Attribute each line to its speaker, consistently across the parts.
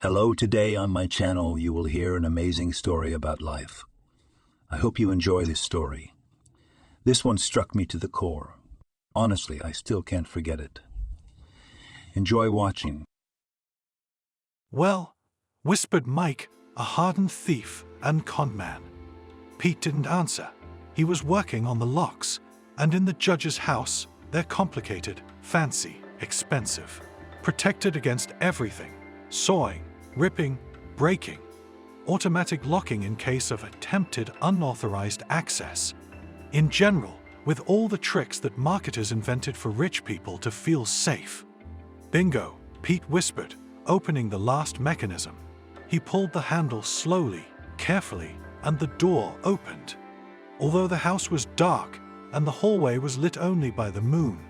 Speaker 1: Hello, today on my channel you will hear an amazing story about life. I hope you enjoy this story. This one struck me to the core. Honestly, I still can't forget it. Enjoy watching.
Speaker 2: Well, whispered Mike, a hardened thief and con man. Pete didn't answer. He was working on the locks, and in the judge's house, they're complicated, fancy, expensive, protected against everything, sawing, ripping, breaking, automatic locking in case of attempted unauthorized access. In general, with all the tricks that marketers invented for rich people to feel safe. Bingo, Pete whispered, opening the last mechanism. He pulled the handle slowly, carefully, and the door opened. Although the house was dark and the hallway was lit only by the moon,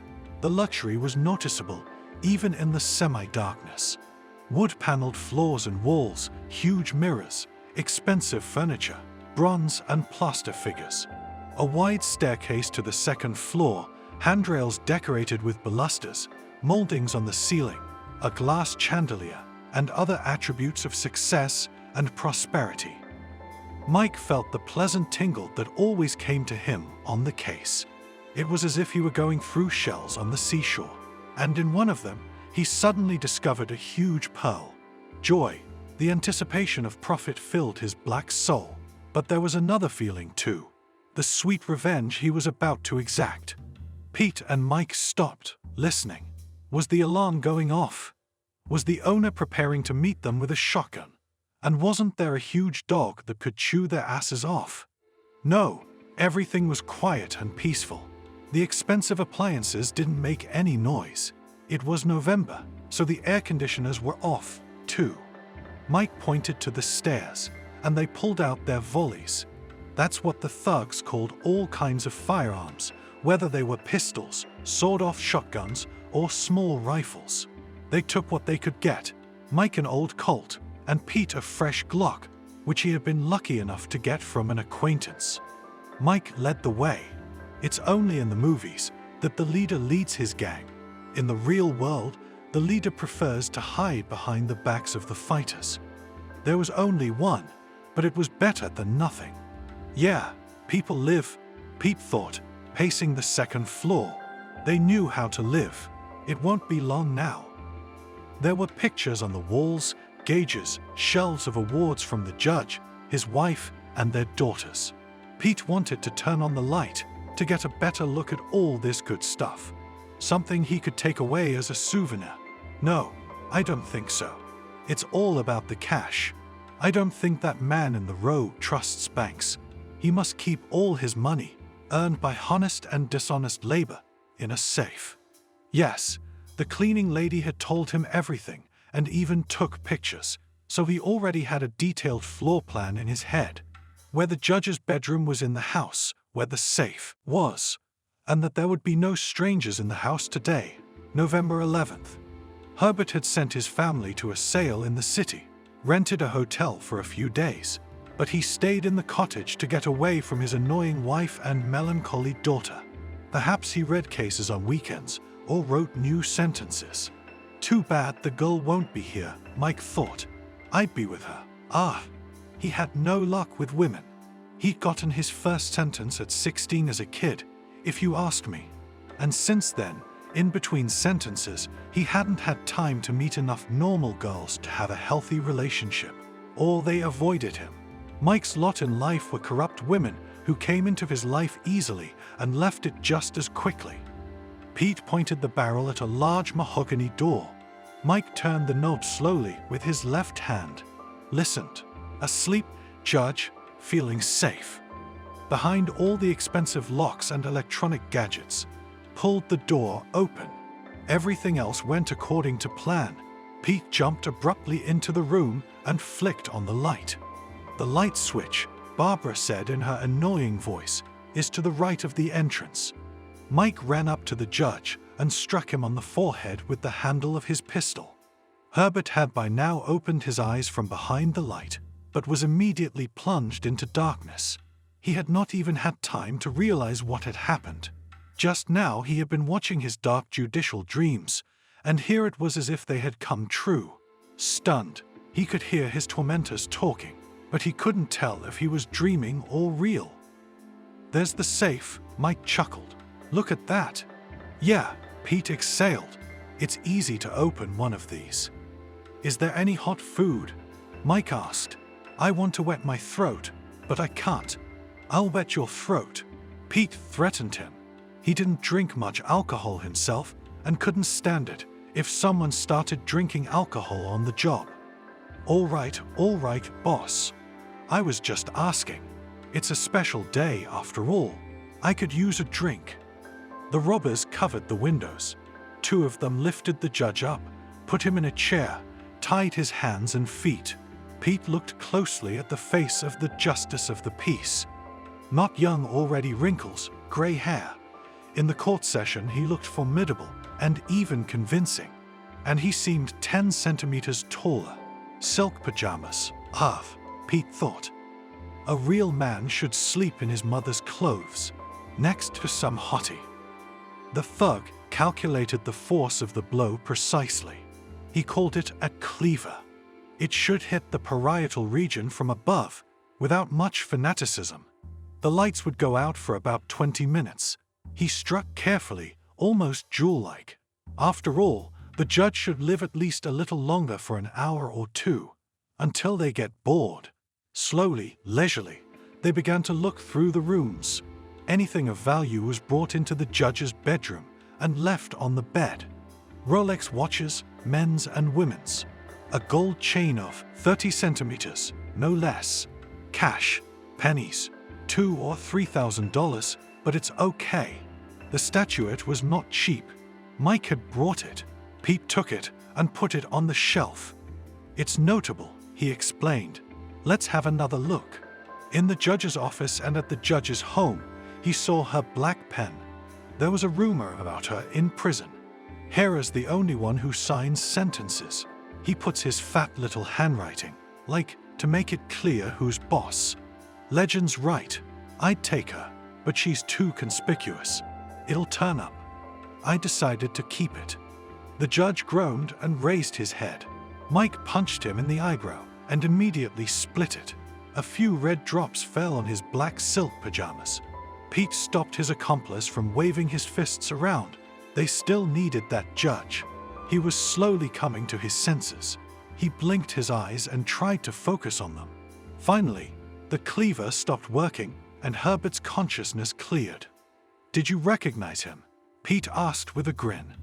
Speaker 2: the luxury was noticeable even in the semi-darkness. Wood-paneled floors and walls, huge mirrors, expensive furniture, bronze and plaster figures. A wide staircase to the second floor, handrails decorated with balusters, moldings on the ceiling, a glass chandelier, and other attributes of success and prosperity. Mike felt the pleasant tingle that always came to him on the case. It was as if he were going through shells on the seashore, and in one of them, he suddenly discovered a huge pearl. Joy, the anticipation of profit filled his black soul, but there was another feeling too, the sweet revenge he was about to exact. Pete and Mike stopped, listening. Was the alarm going off? Was the owner preparing to meet them with a shotgun? And wasn't there a huge dog that could chew their asses off? No, everything was quiet and peaceful. The expensive appliances didn't make any noise. It was November, so the air conditioners were off, too. Mike pointed to the stairs, and they pulled out their volleys. That's what the thugs called all kinds of firearms, whether they were pistols, sawed-off shotguns, or small rifles. They took what they could get, Mike an old Colt, and Pete a fresh Glock, which he had been lucky enough to get from an acquaintance. Mike led the way. It's only in the movies that the leader leads his gang. In the real world, the leader prefers to hide behind the backs of the fighters. There was only one, but it was better than nothing. Yeah, people live, Pete thought, pacing the second floor. They knew how to live. It won't be long now. There were pictures on the walls, gauges, shelves of awards from the judge, his wife, and their daughters. Pete wanted to turn on the light to get a better look at all this good stuff. Something he could take away as a souvenir. No, I don't think so. It's all about the cash. I don't think that man in the row trusts banks. He must keep all his money, earned by honest and dishonest labor, in a safe. Yes, the cleaning lady had told him everything and even took pictures, so he already had a detailed floor plan in his head, where the judge's bedroom was in the house, where the safe was, and that there would be no strangers in the house today, November 11th. Herbert had sent his family to a sale in the city, rented a hotel for a few days, but he stayed in the cottage to get away from his annoying wife and melancholy daughter. Perhaps he read cases on weekends or wrote new sentences. Too bad the girl won't be here, Mike thought. I'd be with her. He had no luck with women. He'd gotten his first sentence at 16 as a kid, if you ask me. And since then, in between sentences, he hadn't had time to meet enough normal girls to have a healthy relationship, or they avoided him. Mike's lot in life were corrupt women who came into his life easily and left it just as quickly. Pete pointed the barrel at a large mahogany door. Mike turned the knob slowly with his left hand. Listened. Asleep, judge, feeling safe. Behind all the expensive locks and electronic gadgets, pulled the door open. Everything else went according to plan. Pete jumped abruptly into the room and flicked on the light. The light switch, Barbara said in her annoying voice, is to the right of the entrance. Mike ran up to the judge and struck him on the forehead with the handle of his pistol. Herbert had by now opened his eyes from behind the light, but was immediately plunged into darkness. He had not even had time to realize what had happened. Just now he had been watching his dark judicial dreams, and here it was as if they had come true. Stunned, He could hear his tormentors talking, but he couldn't tell if he was dreaming or real. "There's the safe," Mike chuckled. "Look at that." "Yeah," Pete exhaled. "It's easy to open one of these." "Is there any hot food?" Mike asked. "I want to wet my throat, but I can't." "I'll wet your throat," Pete threatened him. He didn't drink much alcohol himself and couldn't stand it if someone started drinking alcohol on the job. All right, boss. I was just asking. It's a special day after all. I could use a drink." The robbers covered the windows. Two of them lifted the judge up, put him in a chair, tied his hands and feet. Pete looked closely at the face of the justice of the peace. Not young, already wrinkles, gray hair. In the court session, he looked formidable and even convincing. And he seemed 10 centimeters taller. Silk pajamas. Pete thought. A real man should sleep in his mother's clothes, next to some hottie. The thug calculated the force of the blow precisely. He called it a cleaver. It should hit the parietal region from above, without much fanaticism. The lights would go out for about 20 minutes. He struck carefully, almost jewel-like. After all, the judge should live at least a little longer for an hour or two, until they get bored. Slowly, leisurely, they began to look through the rooms. Anything of value was brought into the judge's bedroom and left on the bed. Rolex watches, men's and women's. A gold chain of 30 centimeters, no less. Cash, pennies, $2,000 or $3,000, but it's okay. The statuette was not cheap. Mike had brought it. Pete took it and put it on the shelf. "It's notable," he explained. "Let's have another look." In the judge's office and at the judge's home, he saw her black pen. There was a rumor about her in prison. Hera's the only one who signs sentences. He puts his fat little handwriting, like to make it clear who's boss. Legend's right. I'd take her, but she's too conspicuous. It'll turn up. I decided to keep it. The judge groaned and raised his head. Mike punched him in the eyebrow and immediately split it. A few red drops fell on his black silk pajamas. Pete stopped his accomplice from waving his fists around. They still needed that judge. He was slowly coming to his senses. He blinked his eyes and tried to focus on them. Finally, the cleaver stopped working and Herbert's consciousness cleared. "Did you recognize him?" Pete asked with a grin.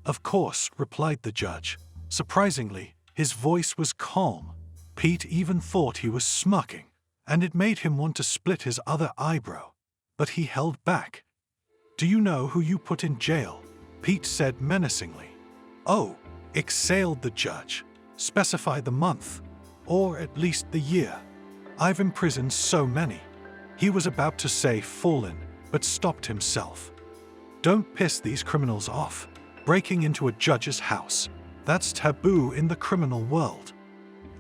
Speaker 2: "Of course," replied the judge. Surprisingly, his voice was calm. Pete even thought he was smirking, and it made him want to split his other eyebrow. But he held back. "Do you know who you put in jail?" Pete said menacingly. "Oh," exhaled the judge. "Specify the month, or at least the year. I've imprisoned so many." He was about to say fallen, but stopped himself. "Don't piss these criminals off. Breaking into a judge's house. That's taboo in the criminal world."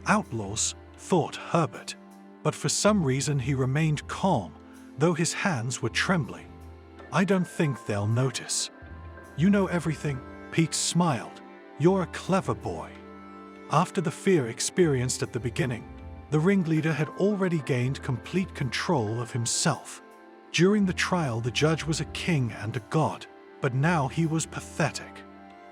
Speaker 2: "Outlaws," thought Herbert. But for some reason he remained calm, though his hands were trembling. "I don't think they'll notice." "You know everything," Pete smiled. "You're a clever boy." After the fear experienced at the beginning, the ringleader had already gained complete control of himself. During the trial, the judge was a king and a god, but now he was pathetic.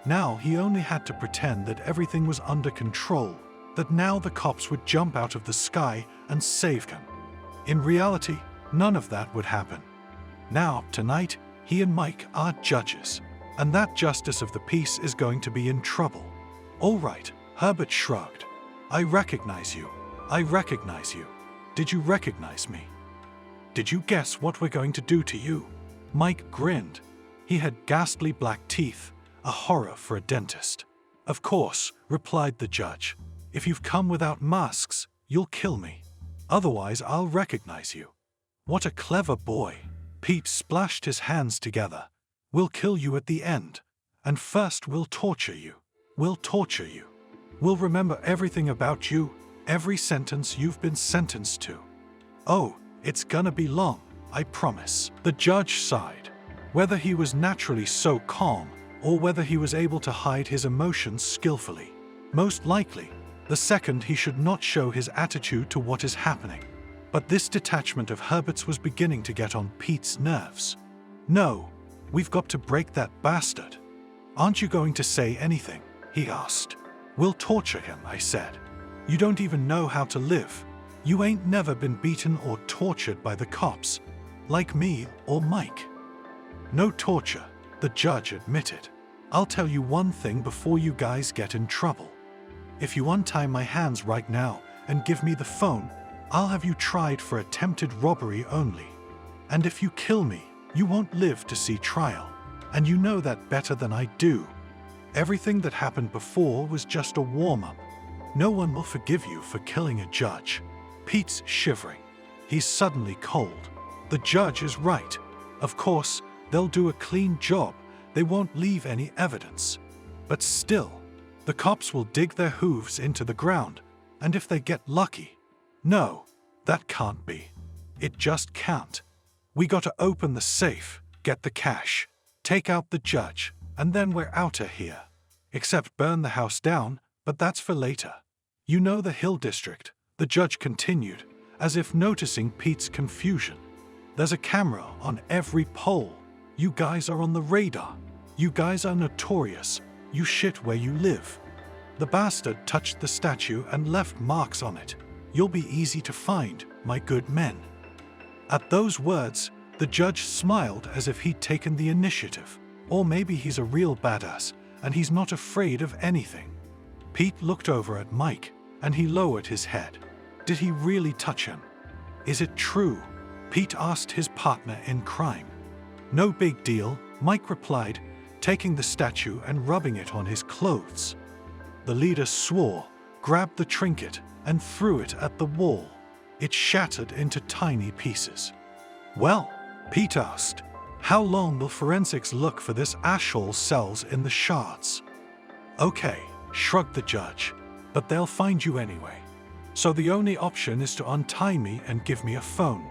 Speaker 2: Now he only had to pretend that everything was under control, that now the cops would jump out of the sky and save him. In reality, none of that would happen. Now, tonight, he and Mike are judges, and that justice of the peace is going to be in trouble. "All right," Herbert shrugged. "I recognize you. I recognize you. Did you recognize me? Did you guess what we're going to do to you?" Mike grinned. He had ghastly black teeth, a horror for a dentist. "Of course," replied the judge. "If you've come without masks, you'll kill me. Otherwise, I'll recognize you." "What a clever boy." Pete splashed his hands together. "We'll kill you at the end. And first we'll torture you. We'll torture you. We'll remember everything about you, every sentence you've been sentenced to. Oh, it's gonna be long, I promise." The judge sighed. Whether he was naturally so calm, or whether he was able to hide his emotions skillfully, most likely, The second, he should not show his attitude to what is happening. But this detachment of Herbert's was beginning to get on Pete's nerves. "No, we've got to break that bastard." "Aren't you going to say anything?" he asked. "We'll torture him," I said. "You don't even know how to live. You ain't never been beaten or tortured by the cops, like me or Mike." "No torture," the judge admitted. "I'll tell you one thing before you guys get in trouble. If you untie my hands right now and give me the phone, I'll have you tried for attempted robbery only. And if you kill me, you won't live to see trial. And you know that better than I do. Everything that happened before was just a warm-up. No one will forgive you for killing a judge." Pete's shivering. He's suddenly cold. The judge is right. Of course, they'll do a clean job. They won't leave any evidence. But still, the cops will dig their hooves into the ground, and if they get lucky. No, that can't be. It just can't. We gotta open the safe, get the cash, take out the judge, and then we're outta here. Except burn the house down, but that's for later. You know the Hill District, the judge continued, as if noticing Pete's confusion. There's a camera on every pole. You guys are on the radar. You guys are notorious. You shit where you live. The bastard touched the statue and left marks on it. You'll be easy to find, my good men." At those words, the judge smiled as if he'd taken the initiative. Or maybe he's a real badass, and he's not afraid of anything. Pete looked over at Mike, and he lowered his head. Did he really touch him? "Is it true?" Pete asked his partner in crime. "No big deal," Mike replied, taking the statue and rubbing it on his clothes. The leader swore, grabbed the trinket, and threw it at the wall. It shattered into tiny pieces. "Well," Pete asked, "how long will forensics look for this ashole cells in the shards?" "Okay," shrugged the judge, "but they'll find you anyway. So the only option is to untie me and give me a phone.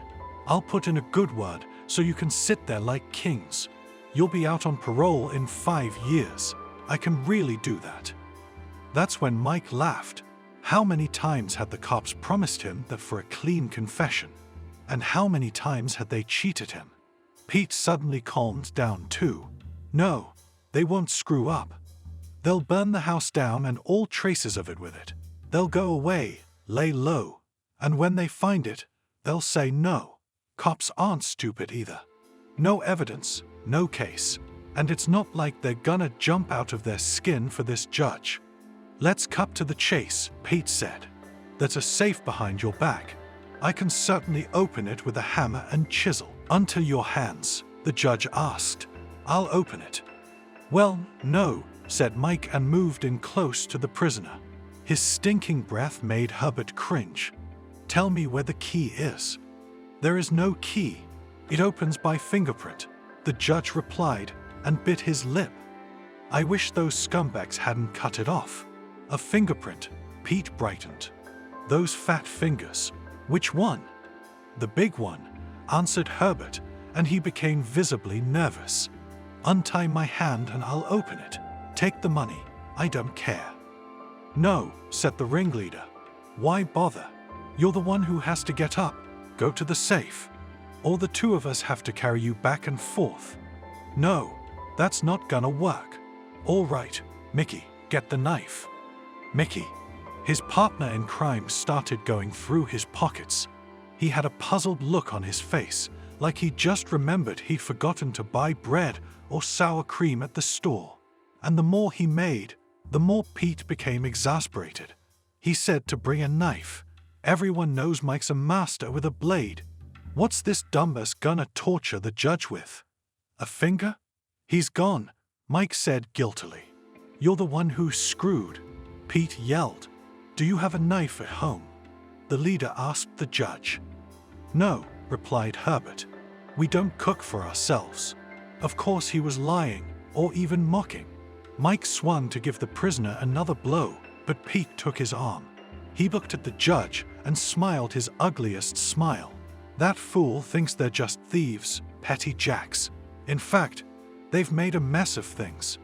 Speaker 2: I'll put in a good word so you can sit there like kings. You'll be out on parole in 5 years. I can really do that." That's when Mike laughed. How many times had the cops promised him that for a clean confession? And how many times had they cheated him? Pete suddenly calmed down too. No, they won't screw up. They'll burn the house down and all traces of it with it. They'll go away, lay low. And when they find it, they'll say no. Cops aren't stupid either. No evidence, no case. And it's not like they're gonna jump out of their skin for this judge. "Let's cut to the chase," Pete said. "There's a safe behind your back. I can certainly open it with a hammer and chisel." "Until your hands," the judge asked. "I'll open it." "Well, no," said Mike and moved in close to the prisoner. His stinking breath made Herbert cringe. "Tell me where the key is." "There is no key. It opens by fingerprint," the judge replied and bit his lip. "I wish those scumbags hadn't cut it off." "A fingerprint," Pete brightened. "Those fat fingers. Which one?" "The big one," answered Herbert, and he became visibly nervous. "Untie my hand and I'll open it. Take the money. I don't care." "No," said the ringleader. "Why bother? You're the one who has to get up, go to the safe. Or the two of us have to carry you back and forth." "No, that's not gonna work." "All right, Mickey, get the knife." Mickey, his partner in crime, started going through his pockets. He had a puzzled look on his face, like he just remembered he'd forgotten to buy bread or sour cream at the store. And the more he made, the more Pete became exasperated. He said to bring a knife. Everyone knows Mike's a master with a blade. What's this dumbass gonna torture the judge with? A finger? "He's gone," Mike said guiltily. "You're the one who's screwed," Pete yelled. "Do you have a knife at home?" the leader asked the judge. "No," replied Herbert. "We don't cook for ourselves." Of course he was lying, or even mocking. Mike swung to give the prisoner another blow, but Pete took his arm. He looked at the judge and smiled his ugliest smile. "That fool thinks they're just thieves, petty jacks. In fact, they've made a mess of things.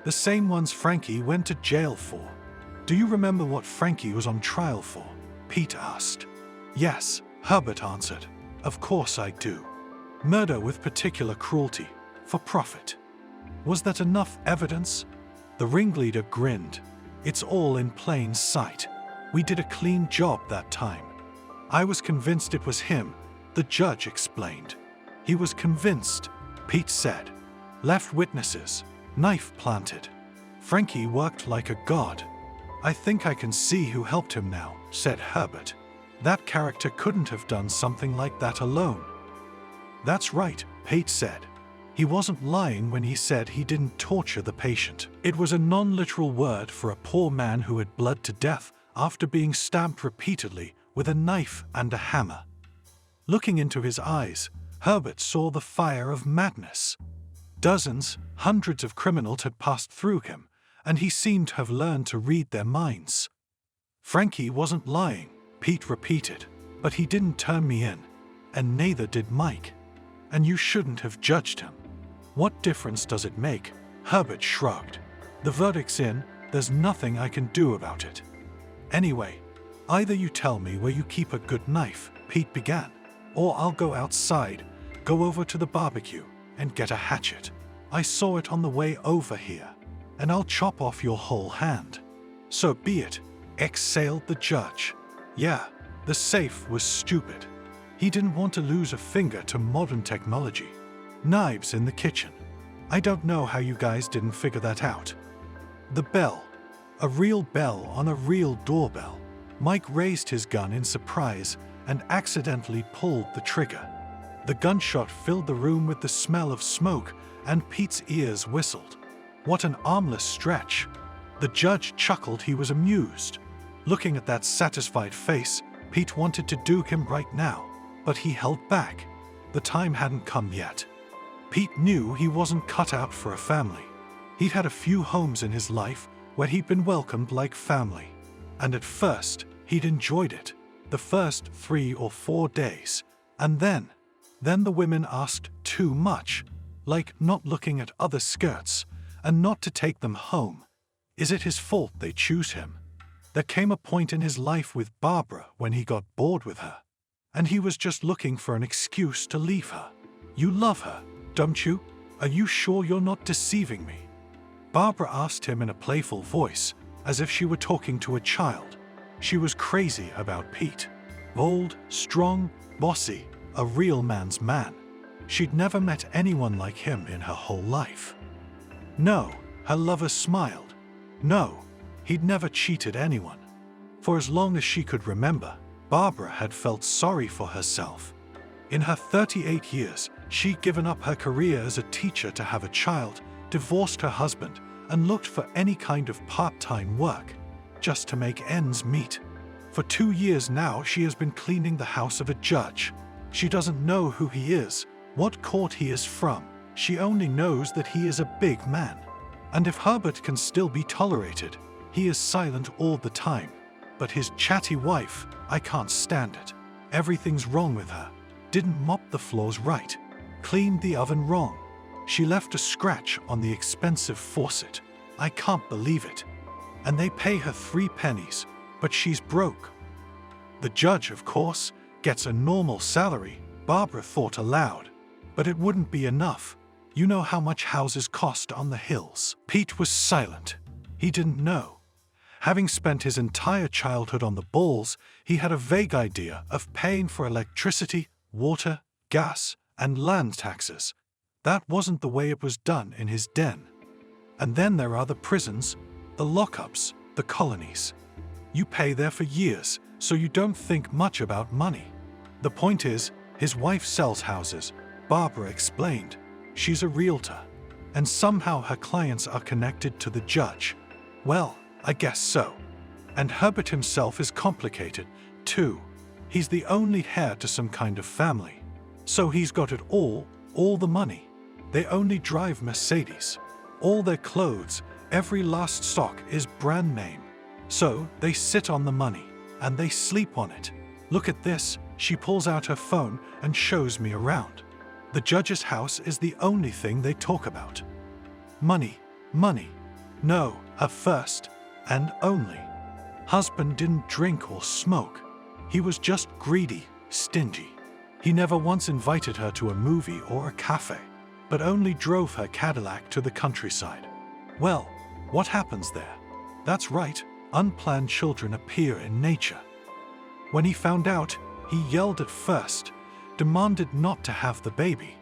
Speaker 2: The same ones Frankie went to jail for. Do you remember what Frankie was on trial for? Pete asked. Yes, Herbert answered. Of course I do. Murder with particular cruelty, for profit. Was that enough evidence? The ringleader grinned. It's all in plain sight. We did a clean job that time. I was convinced it was him, the judge explained. He was convinced, Pete said. Left witnesses, knife planted. Frankie worked like a god. I think I can see who helped him now, said Herbert. That character couldn't have done something like that alone. That's right, Pete said. He wasn't lying when he said he didn't torture the patient. It was a non-literal word for a poor man who had bled to death after being stabbed repeatedly with a knife and a hammer. Looking into his eyes, Herbert saw the fire of madness. Dozens, hundreds of criminals had passed through him, and he seemed to have learned to read their minds. Frankie wasn't lying, Pete repeated, but he didn't turn me in, and neither did Mike. And you shouldn't have judged him. What difference does it make? Herbert shrugged. The verdict's in, there's nothing I can do about it. Anyway, either you tell me where you keep a good knife, Pete began, or I'll go outside, go over to the barbecue, and get a hatchet. I saw it on the way over here, and I'll chop off your whole hand. So be it, exhaled the judge. Yeah, the safe was stupid. He didn't want to lose a finger to modern technology. Knives in the kitchen. I don't know how you guys didn't figure that out. The bell. A real bell on a real doorbell. Mike raised his gun in surprise and accidentally pulled the trigger. The gunshot filled the room with the smell of smoke, and Pete's ears whistled. What an armless stretch. The judge chuckled. He was amused. Looking at that satisfied face, Pete wanted to duke him right now, but he held back. The time hadn't come yet. Pete knew he wasn't cut out for a family. He'd had a few homes in his life where he'd been welcomed like family. And at first, he'd enjoyed it, the first 3 or 4 days. And then the women asked too much, like not looking at other skirts and not to take them home. Is it his fault they choose him? There came a point in his life with Barbara when he got bored with her, and he was just looking for an excuse to leave her. You love her, don't you? Are you sure you're not deceiving me? Barbara asked him in a playful voice, as if she were talking to a child. She was crazy about Pete. Bold, strong, bossy, a real man's man. She'd never met anyone like him in her whole life. No, her lover smiled. No, he'd never cheated anyone. For as long as she could remember, Barbara had felt sorry for herself. In her 38 years, she'd given up her career as a teacher to have a child, divorced her husband, and looked for any kind of part-time work, just to make ends meet. For 2 years now, she has been cleaning the house of a judge. She doesn't know who he is, what court he is from. She only knows that he is a big man. And if Herbert can still be tolerated, he is silent all the time. But his chatty wife, I can't stand it. Everything's wrong with her. Didn't mop the floors right. Cleaned the oven wrong. She left a scratch on the expensive faucet. I can't believe it. And they pay her 3 pennies, but she's broke. The judge, of course, gets a normal salary, Barbara thought aloud. But it wouldn't be enough. You know how much houses cost on the hills. Pete was silent. He didn't know. Having spent his entire childhood on the balls, he had a vague idea of paying for electricity, water, gas, and land taxes. That wasn't the way it was done in his den. And then there are the prisons, the lockups, the colonies. You pay there for years, so you don't think much about money. The point is, his wife sells houses, Barbara explained. She's a realtor, and somehow her clients are connected to the judge. Well, I guess so. And Herbert himself is complicated, too. He's the only heir to some kind of family. So he's got it all the money. They only drive Mercedes. All their clothes, every last sock is brand name. So they sit on the money, and they sleep on it. Look at this, she pulls out her phone and shows me around. The judge's house is the only thing they talk about. Money, money. No, her first and only. Husband didn't drink or smoke. He was just greedy, stingy. He never once invited her to a movie or a cafe, but only drove her Cadillac to the countryside. Well, what happens there? That's right, unplanned children appear in nature. When he found out, he yelled at first, demanded not to have the baby.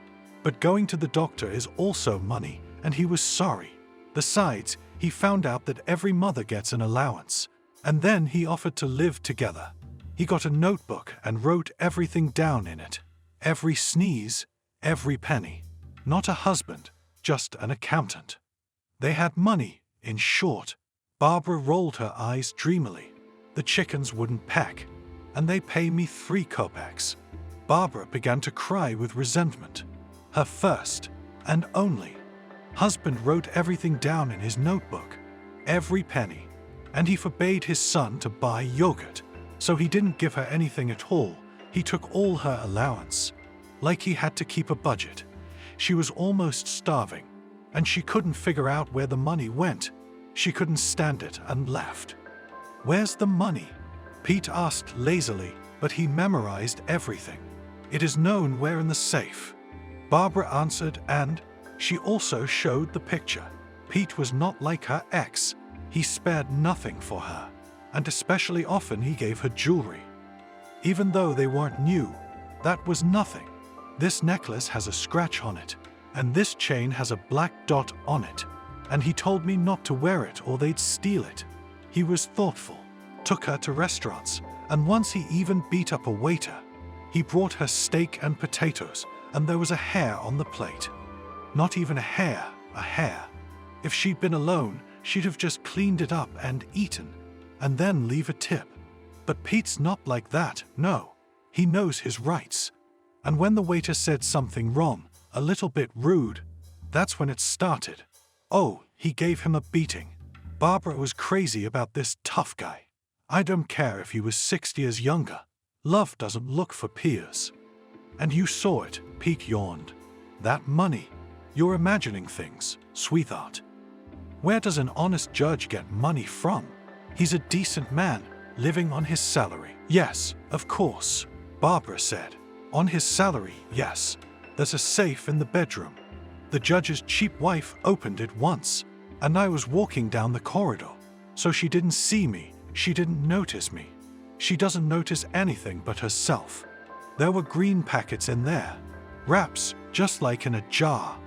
Speaker 2: But going to the doctor is also money, and he was sorry. Besides, he found out that every mother gets an allowance, and then he offered to live together. He got a notebook and wrote everything down in it. Every sneeze, every penny. Not a husband, just an accountant. They had money, in short. Barbara rolled her eyes dreamily. The chickens wouldn't peck, and they pay me 3 kopecks. Barbara began to cry with resentment. Her first and only husband wrote everything down in his notebook, every penny, and he forbade his son to buy yogurt. So he didn't give her anything at all. He took all her allowance. Like he had to keep a budget. She was almost starving, and she couldn't figure out where the money went. She couldn't stand it and left. "Where's the money?" Pete asked lazily, but he memorized everything. "It is known where in the safe." Barbara answered, and she also showed the picture. Pete was not like her ex. He spared nothing for her, and especially often he gave her jewelry. Even though they weren't new, that was nothing. This necklace has a scratch on it, and this chain has a black dot on it, and he told me not to wear it or they'd steal it. He was thoughtful, took her to restaurants, and once he even beat up a waiter. He brought her steak and potatoes, and there was a hair on the plate. Not even a hair, a hair. If she'd been alone, she'd have just cleaned it up and eaten, and then leave a tip. But Pete's not like that, no. He knows his rights. And when the waiter said something wrong, a little bit rude, that's when it started. Oh, he gave him a beating. Barbara was crazy about this tough guy. I don't care if he was 6 years younger. Love doesn't look for peers. And you saw it, Pete yawned. That money. You're imagining things, sweetheart. Where does an honest judge get money from? He's a decent man, living on his salary. Yes, of course, Barbara said. On his salary, yes. There's a safe in the bedroom. The judge's cheap wife opened it once, and I was walking down the corridor. So she didn't see me, she didn't notice me. She doesn't notice anything but herself. There were green packets in there. Wraps, just like in a jar.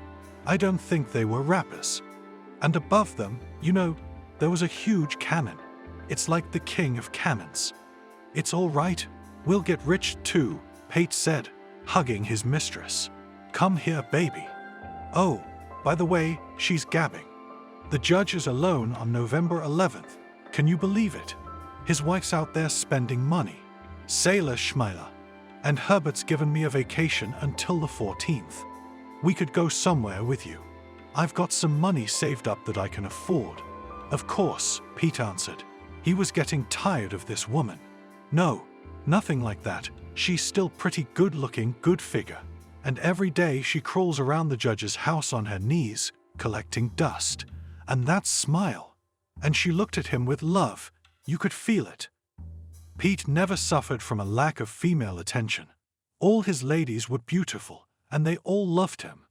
Speaker 2: I don't think they were wrappers. And above them, there was a huge cannon. It's like the king of cannons. It's all right. We'll get rich too, Pate said, hugging his mistress. Come here, baby. Oh, by the way, she's gabbing. The judge is alone on November 11th. Can you believe it? His wife's out there spending money. Sailor Schmeiler. And Herbert's given me a vacation until the 14th. We could go somewhere with you. I've got some money saved up that I can afford. Of course, Pete answered. He was getting tired of this woman. No, nothing like that. She's still pretty good-looking, good figure. And every day she crawls around the judge's house on her knees, collecting dust. And that smile. And she looked at him with love. You could feel it. Pete never suffered from a lack of female attention. All his ladies were beautiful, and they all loved him.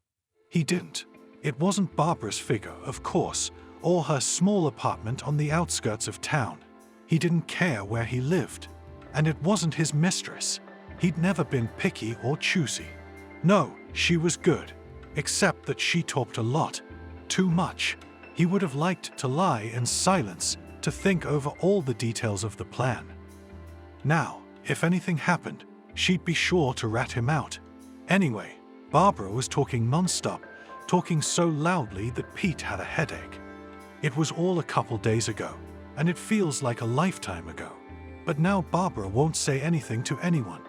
Speaker 2: He didn't. It wasn't Barbara's figure, of course, or her small apartment on the outskirts of town. He didn't care where he lived. And it wasn't his mistress. He'd never been picky or choosy. No, she was good, except that she talked a lot. Too much. He would have liked to lie in silence, to think over all the details of the plan. Now, if anything happened, she'd be sure to rat him out. Anyway, Barbara was talking non-stop, talking so loudly that Pete had a headache. It was all a couple days ago, and it feels like a lifetime ago. But now Barbara won't say anything to anyone.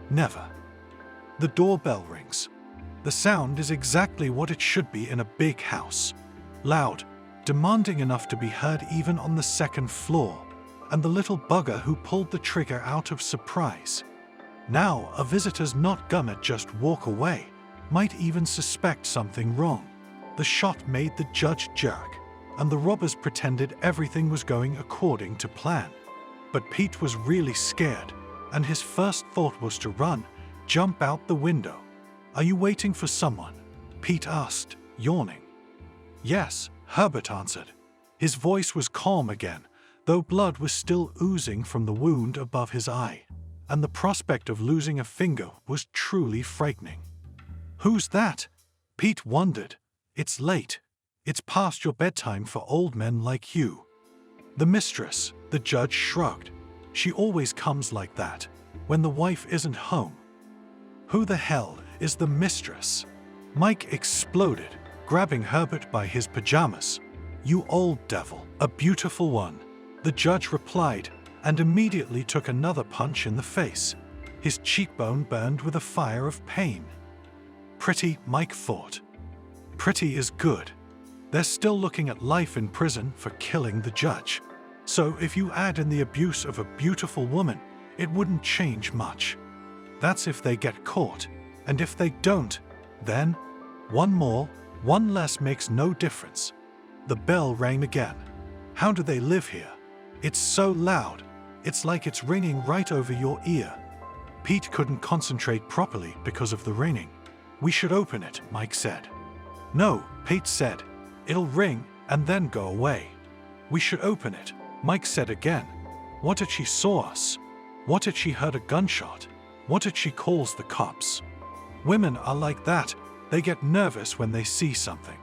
Speaker 2: Never. The doorbell rings. The sound is exactly what it should be in a big house. Loud, demanding enough to be heard even on the second floor, and the little bugger who pulled the trigger out of surprise. Now, a visitor's not gonna just walk away, might even suspect something wrong. The shot made the judge jerk, and the robbers pretended everything was going according to plan. But Pete was really scared, and his first thought was to run, jump out the window. "Are you waiting for someone?" Pete asked, yawning. "Yes," Herbert answered. His voice was calm again, though blood was still oozing from the wound above his eye, and the prospect of losing a finger was truly frightening. "Who's that?" Pete wondered. "It's late. It's past your bedtime for old men like you." "The mistress," the judge shrugged. "She always comes like that, when the wife isn't home." "Who the hell is the mistress?" Mike exploded, grabbing Herbert by his pajamas. "You old devil, a beautiful one," the judge replied, and immediately took another punch in the face. His cheekbone burned with a fire of pain. Pretty, Mike thought. Pretty is good. They're still looking at life in prison for killing the judge. So if you add in the abuse of a beautiful woman, it wouldn't change much. That's if they get caught. And if they don't, then one more, one less makes no difference. The bell rang again. How do they live here? It's so loud. It's like it's ringing right over your ear. Pete couldn't concentrate properly because of the ringing. "We should open it," Mike said. "No," Pete said. "It'll ring and then go away." "We should open it," Mike said again. "What if she saw us? What if she heard a gunshot? What if she calls the cops?" Women are like that. They get nervous when they see something.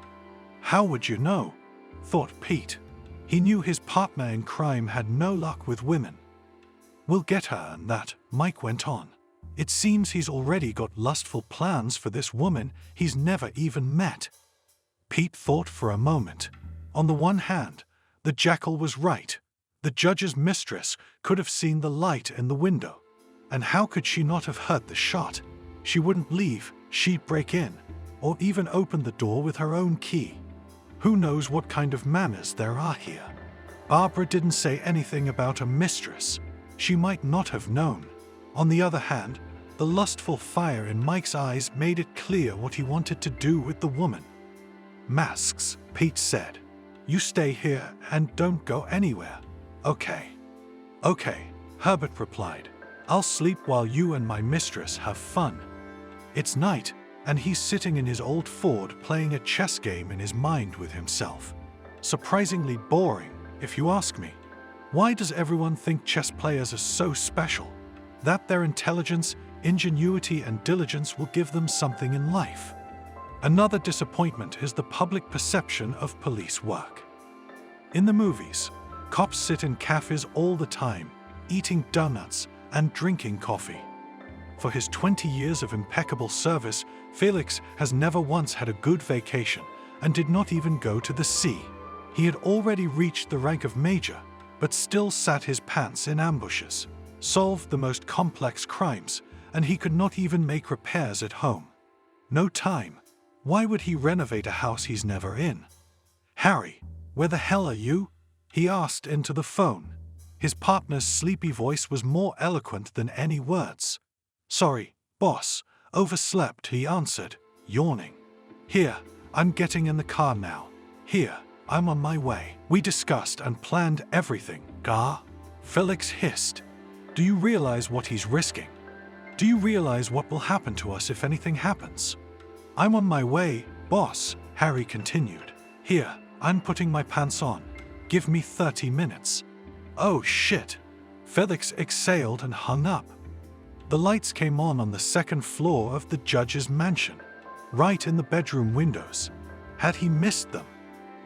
Speaker 2: "How would you know?" thought Pete. He knew his partner in crime had no luck with women. "We'll get her and that," Mike went on. "It seems he's already got lustful plans for this woman he's never even met." Pete thought for a moment. On the one hand, the jackal was right. The judge's mistress could have seen the light in the window. And how could she not have heard the shot? She wouldn't leave, she'd break in, or even open the door with her own key. Who knows what kind of manners there are here? Barbara didn't say anything about a mistress. She might not have known. On the other hand, the lustful fire in Mike's eyes made it clear what he wanted to do with the woman. "Masks," Pete said. "You stay here and don't go anywhere." "Okay." "Okay," Herbert replied. "I'll sleep while you and my mistress have fun." It's night, and he's sitting in his old Ford playing a chess game in his mind with himself. Surprisingly boring, if you ask me. Why does everyone think chess players are so special? That their intelligence, ingenuity, and diligence will give them something in life. Another disappointment is the public perception of police work. In the movies, cops sit in cafes all the time, eating donuts and drinking coffee. For his 20 years of impeccable service, Felix has never once had a good vacation and did not even go to the sea. He had already reached the rank of major, but still sat his pants in ambushes, solved the most complex crimes, and he could not even make repairs at home. No time. Why would he renovate a house he's never in? "Harry, where the hell are you?" he asked into the phone. His partner's sleepy voice was more eloquent than any words. "Sorry, boss, overslept," he answered, yawning. "Here, I'm getting in the car now. Here, I'm on my way." "We discussed and planned everything, Gar," Felix hissed. "Do you realize what he's risking? Do you realize what will happen to us if anything happens?" "I'm on my way, boss," Harry continued. "Here, I'm putting my pants on. Give me 30 minutes. "Oh shit!" Felix exhaled and hung up. The lights came on the second floor of the judge's mansion, right in the bedroom windows. Had he missed them?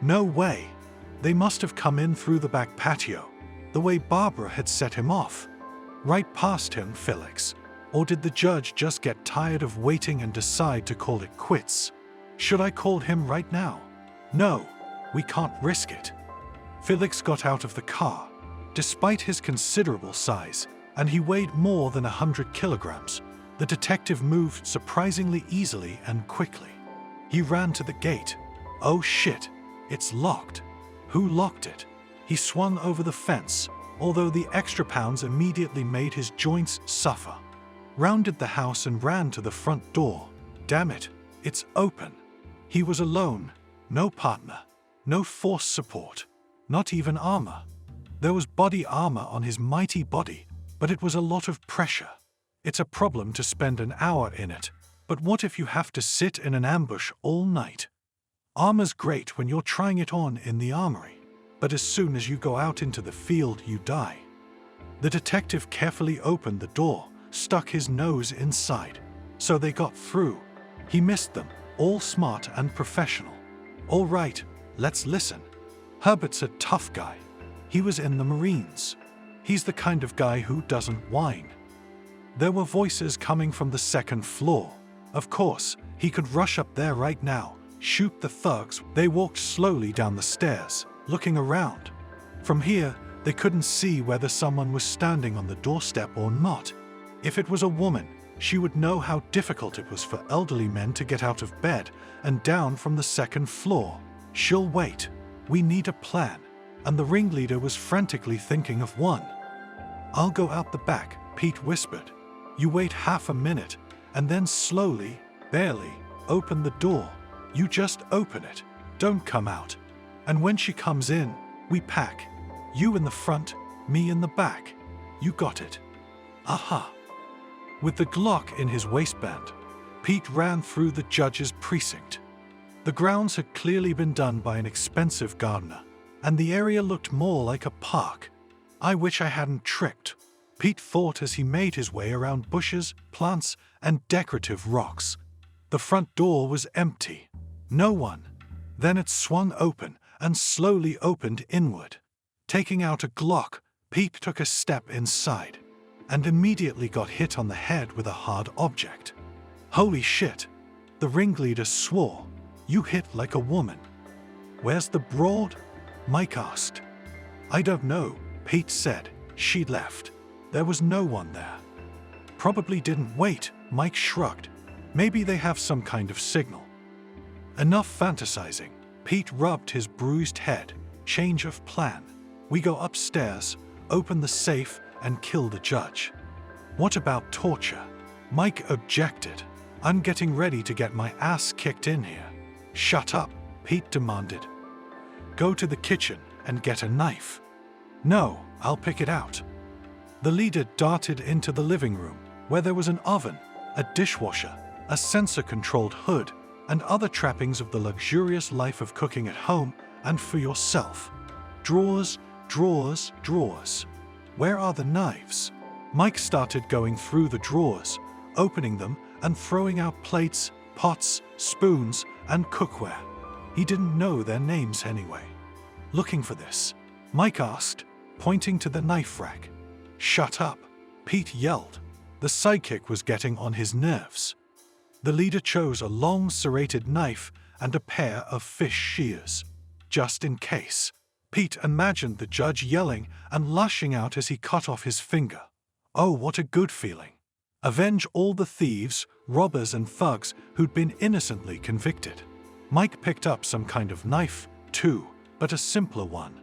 Speaker 2: No way. They must have come in through the back patio, the way Barbara had set him off. Right past him, Felix. Or did the judge just get tired of waiting and decide to call it quits? Should I call him right now? No, we can't risk it. Felix got out of the car. Despite his considerable size, and he weighed more than 100 kilograms, the detective moved surprisingly easily and quickly. He ran to the gate. Oh shit, it's locked. Who locked it? He swung over the fence, although the extra pounds immediately made his joints suffer. Rounded the house and ran to the front door. Damn it, it's open. He was alone, no partner, no force support, not even armor. There was body armor on his mighty body, but it was a lot of pressure. It's a problem to spend an hour in it, but what if you have to sit in an ambush all night? Armor's great when you're trying it on in the armory, but as soon as you go out into the field, you die. The detective carefully opened the door, stuck his nose inside, so they got through. He missed them, all smart and professional. All right, let's listen. Herbert's a tough guy. He was in the Marines. He's the kind of guy who doesn't whine. There were voices coming from the second floor. Of course, he could rush up there right now, shoot the thugs. They walked slowly down the stairs, looking around. From here, they couldn't see whether someone was standing on the doorstep or not. If it was a woman, she would know how difficult it was for elderly men to get out of bed and down from the second floor. She'll wait. We need a plan. And the ringleader was frantically thinking of one. I'll go out the back, Pete whispered. You wait half a minute, and then slowly, barely, open the door. You just open it. Don't come out. And when she comes in, we pack. You in the front, me in the back. You got it. Aha. With the Glock in his waistband, Pete ran through the judge's precinct. The grounds had clearly been done by an expensive gardener, and the area looked more like a park. I wish I hadn't tricked, Pete thought as he made his way around bushes, plants, and decorative rocks. The front door was empty. No one. Then it swung open and slowly opened inward. Taking out a Glock, Pete took a step inside and immediately got hit on the head with a hard object. Holy shit! The ringleader swore. You hit like a woman. Where's the broad? Mike asked. I don't know, Pete said. She left. There was no one there. Probably didn't wait, Mike shrugged. Maybe they have some kind of signal. Enough fantasizing. Pete rubbed his bruised head. Change of plan. We go upstairs, open the safe, and kill the judge. What about torture? Mike objected. I'm getting ready to get my ass kicked in here. Shut up, Pete demanded. Go to the kitchen and get a knife. No, I'll pick it out. The leader darted into the living room, where there was an oven, a dishwasher, a sensor-controlled hood, and other trappings of the luxurious life of cooking at home and for yourself. Drawers, drawers, drawers. Where are the knives? Mike started going through the drawers, opening them and throwing out plates, pots, spoons, and cookware. He didn't know their names anyway. Looking for this? Mike asked, pointing to the knife rack. Shut up, Pete yelled. The sidekick was getting on his nerves. The leader chose a long serrated knife and a pair of fish shears. Just in case. Pete imagined the judge yelling and lashing out as he cut off his finger. Oh, what a good feeling. Avenge all the thieves, robbers, and thugs who'd been innocently convicted. Mike picked up some kind of knife, too, but a simpler one.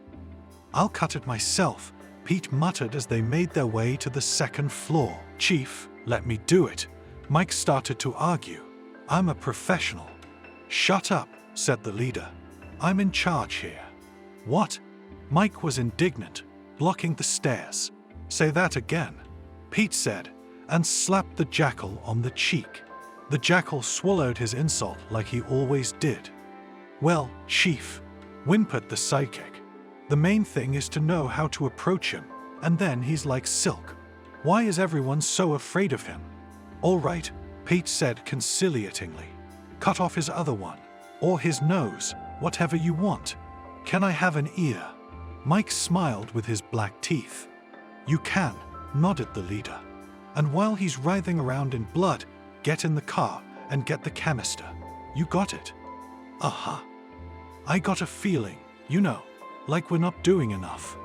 Speaker 2: I'll cut it myself, Pete muttered as they made their way to the second floor. Chief, let me do it. Mike started to argue. I'm a professional. Shut up, said the leader. I'm in charge here. What? Mike was indignant, blocking the stairs. Say that again, Pete said, and slapped the jackal on the cheek. The jackal swallowed his insult like he always did. Well, Chief, whimpered the sidekick. The main thing is to know how to approach him, and then he's like silk. Why is everyone so afraid of him? All right, Pete said conciliatingly. Cut off his other one, or his nose, whatever you want. Can I have an ear? Mike smiled with his black teeth. You can, nodded the leader. And while he's writhing around in blood, get in the car and get the canister. You got it. Aha. I got a feeling, like we're not doing enough,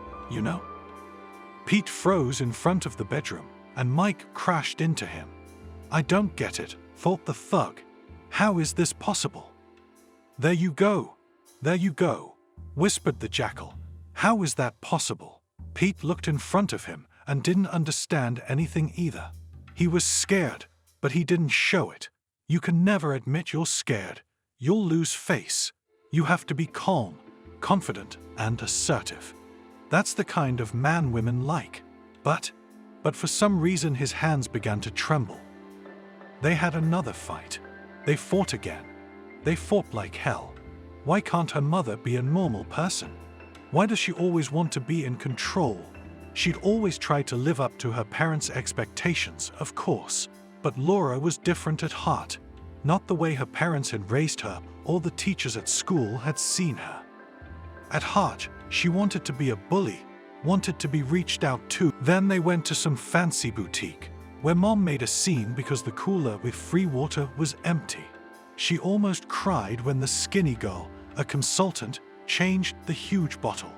Speaker 2: Pete froze in front of the bedroom, and Mike crashed into him. I don't get it, thought the thug. How is this possible? There you go, whispered the jackal. How is that possible? Pete looked in front of him and didn't understand anything either. He was scared, but he didn't show it. You can never admit you're scared. You'll lose face. You have to be calm, confident, and assertive. That's the kind of man women like. But for some reason his hands began to tremble. They had another fight. They fought again. They fought like hell. Why can't her mother be a normal person? Why does she always want to be in control? She'd always tried to live up to her parents' expectations, of course. But Laura was different at heart. Not the way her parents had raised her or the teachers at school had seen her. At heart, she wanted to be a bully, wanted to be reached out to. Then they went to some fancy boutique, where Mom made a scene because the cooler with free water was empty. She almost cried when the skinny girl, a consultant, changed the huge bottle.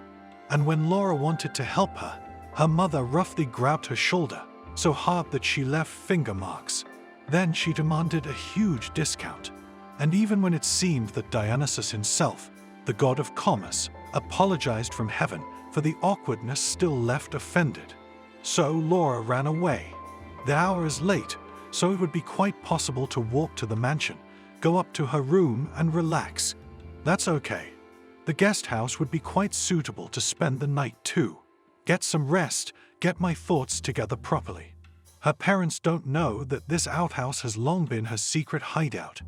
Speaker 2: And when Laura wanted to help her, her mother roughly grabbed her shoulder, so hard that she left finger marks. Then she demanded a huge discount. And even when it seemed that Dionysus himself, the god of commerce, apologized from heaven for the awkwardness, still left offended. So Laura ran away. The hour is late, so it would be quite possible to walk to the mansion, go up to her room and relax. That's okay. The guest house would be quite suitable to spend the night too. Get some rest, get my thoughts together properly. Her parents don't know that this outhouse has long been her secret hideout.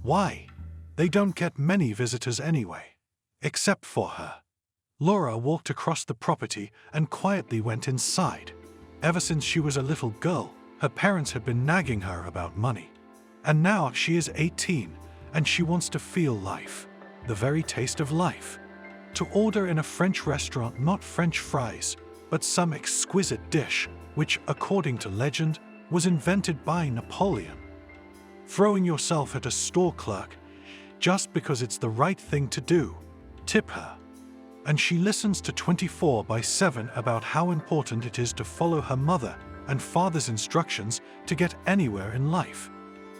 Speaker 2: Why? They don't get many visitors anyway. Except for her. Laura walked across the property and quietly went inside. Ever since she was a little girl, her parents had been nagging her about money. And now she is 18, and she wants to feel life. The very taste of life. To order in a French restaurant not French fries, but some exquisite dish, which, according to legend, was invented by Napoleon. Throwing yourself at a store clerk, just because it's the right thing to do. Tip her. And she listens to 24/7 about how important it is to follow her mother and father's instructions to get anywhere in life.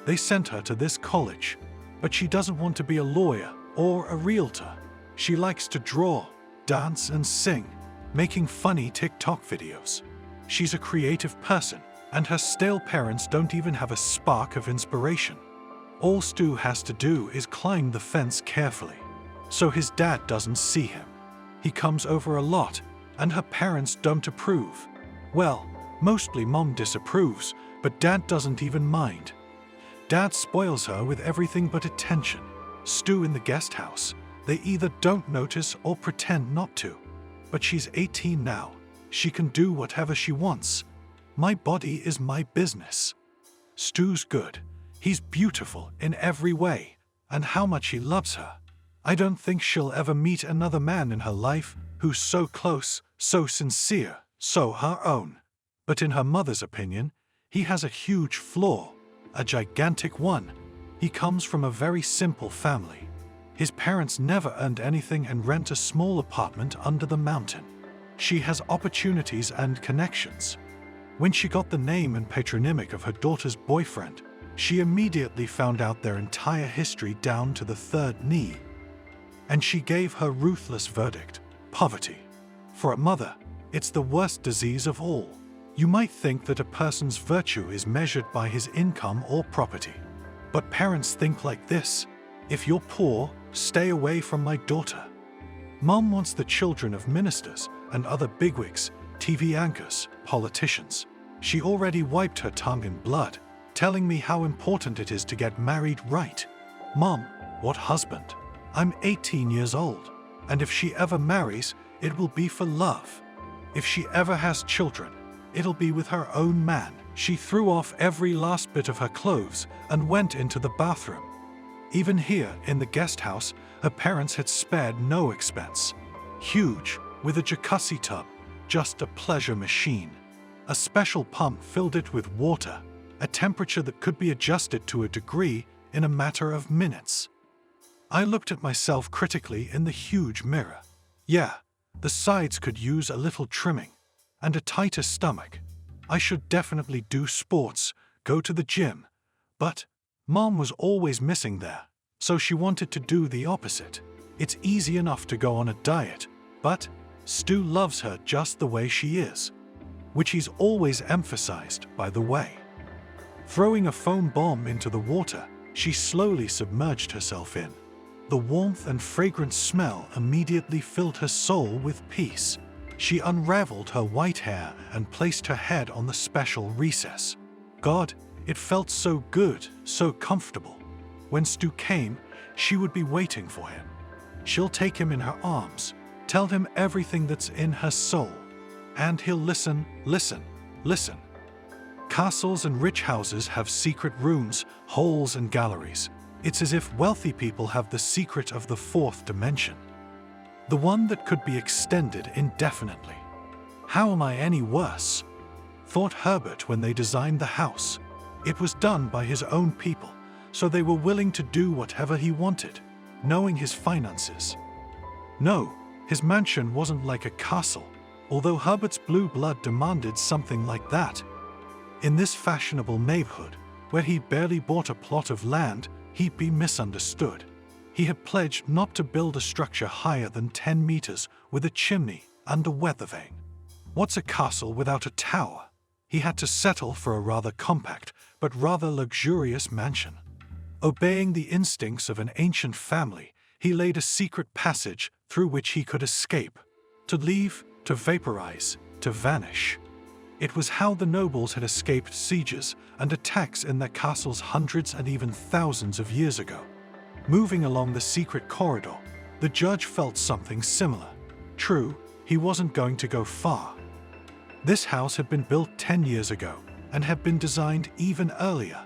Speaker 2: They sent her to this college, but she doesn't want to be a lawyer or a realtor. She likes to draw, dance and sing, making funny TikTok videos. She's a creative person, and her stale parents don't even have a spark of inspiration. All Stu has to do is climb the fence carefully, so his dad doesn't see him. He comes over a lot, and her parents don't approve. Well, mostly Mom disapproves, but Dad doesn't even mind. Dad spoils her with everything but attention. Stu in the guest house, they either don't notice or pretend not to. But she's 18 now. She can do whatever she wants. My body is my business. Stu's good. He's beautiful in every way, and how much he loves her. I don't think she'll ever meet another man in her life who's so close, so sincere, so her own. But in her mother's opinion, he has a huge flaw, a gigantic one. He comes from a very simple family. His parents never earned anything and rent a small apartment under the mountain. She has opportunities and connections. When she got the name and patronymic of her daughter's boyfriend, she immediately found out their entire history down to the third knee. And she gave her ruthless verdict: poverty. For a mother, it's the worst disease of all. You might think that a person's virtue is measured by his income or property. But parents think like this: if you're poor, stay away from my daughter. Mom wants the children of ministers and other bigwigs, TV anchors, politicians. She already wiped her tongue in blood, telling me how important it is to get married right. Mom, what husband? I'm 18 years old, and if she ever marries, it will be for love. If she ever has children, it'll be with her own man. She threw off every last bit of her clothes and went into the bathroom. Even here, in the guest house, her parents had spared no expense. Huge, with a jacuzzi tub, just a pleasure machine. A special pump filled it with water, a temperature that could be adjusted to a degree in a matter of minutes. I looked at myself critically in the huge mirror. Yeah, the sides could use a little trimming, and a tighter stomach. I should definitely do sports, go to the gym. But Mom was always missing there, so she wanted to do the opposite. It's easy enough to go on a diet, but Stu loves her just the way she is, which he's always emphasized, by the way. Throwing a foam bomb into the water, she slowly submerged herself in. The warmth and fragrant smell immediately filled her soul with peace. She unraveled her white hair and placed her head on the special recess. God, it felt so good, so comfortable. When Stu came, she would be waiting for him. She'll take him in her arms, tell him everything that's in her soul, and he'll listen, listen, listen. Castles and rich houses have secret rooms, halls, and galleries. It's as if wealthy people have the secret of the fourth dimension, the one that could be extended indefinitely. How am I any worse? Thought Herbert when they designed the house. It was done by his own people, so they were willing to do whatever he wanted, knowing his finances. No, his mansion wasn't like a castle, although Herbert's blue blood demanded something like that. In this fashionable neighborhood, where he barely bought a plot of land, he'd be misunderstood. He had pledged not to build a structure higher than 10 meters with a chimney and a weather vane. What's a castle without a tower? He had to settle for a rather compact but rather luxurious mansion. Obeying the instincts of an ancient family, he laid a secret passage through which he could escape, to leave, to vaporize, to vanish. It was how the nobles had escaped sieges and attacks in their castles hundreds and even thousands of years ago. Moving along the secret corridor, the judge felt something similar. True, he wasn't going to go far. This house had been built 10 years ago and had been designed even earlier.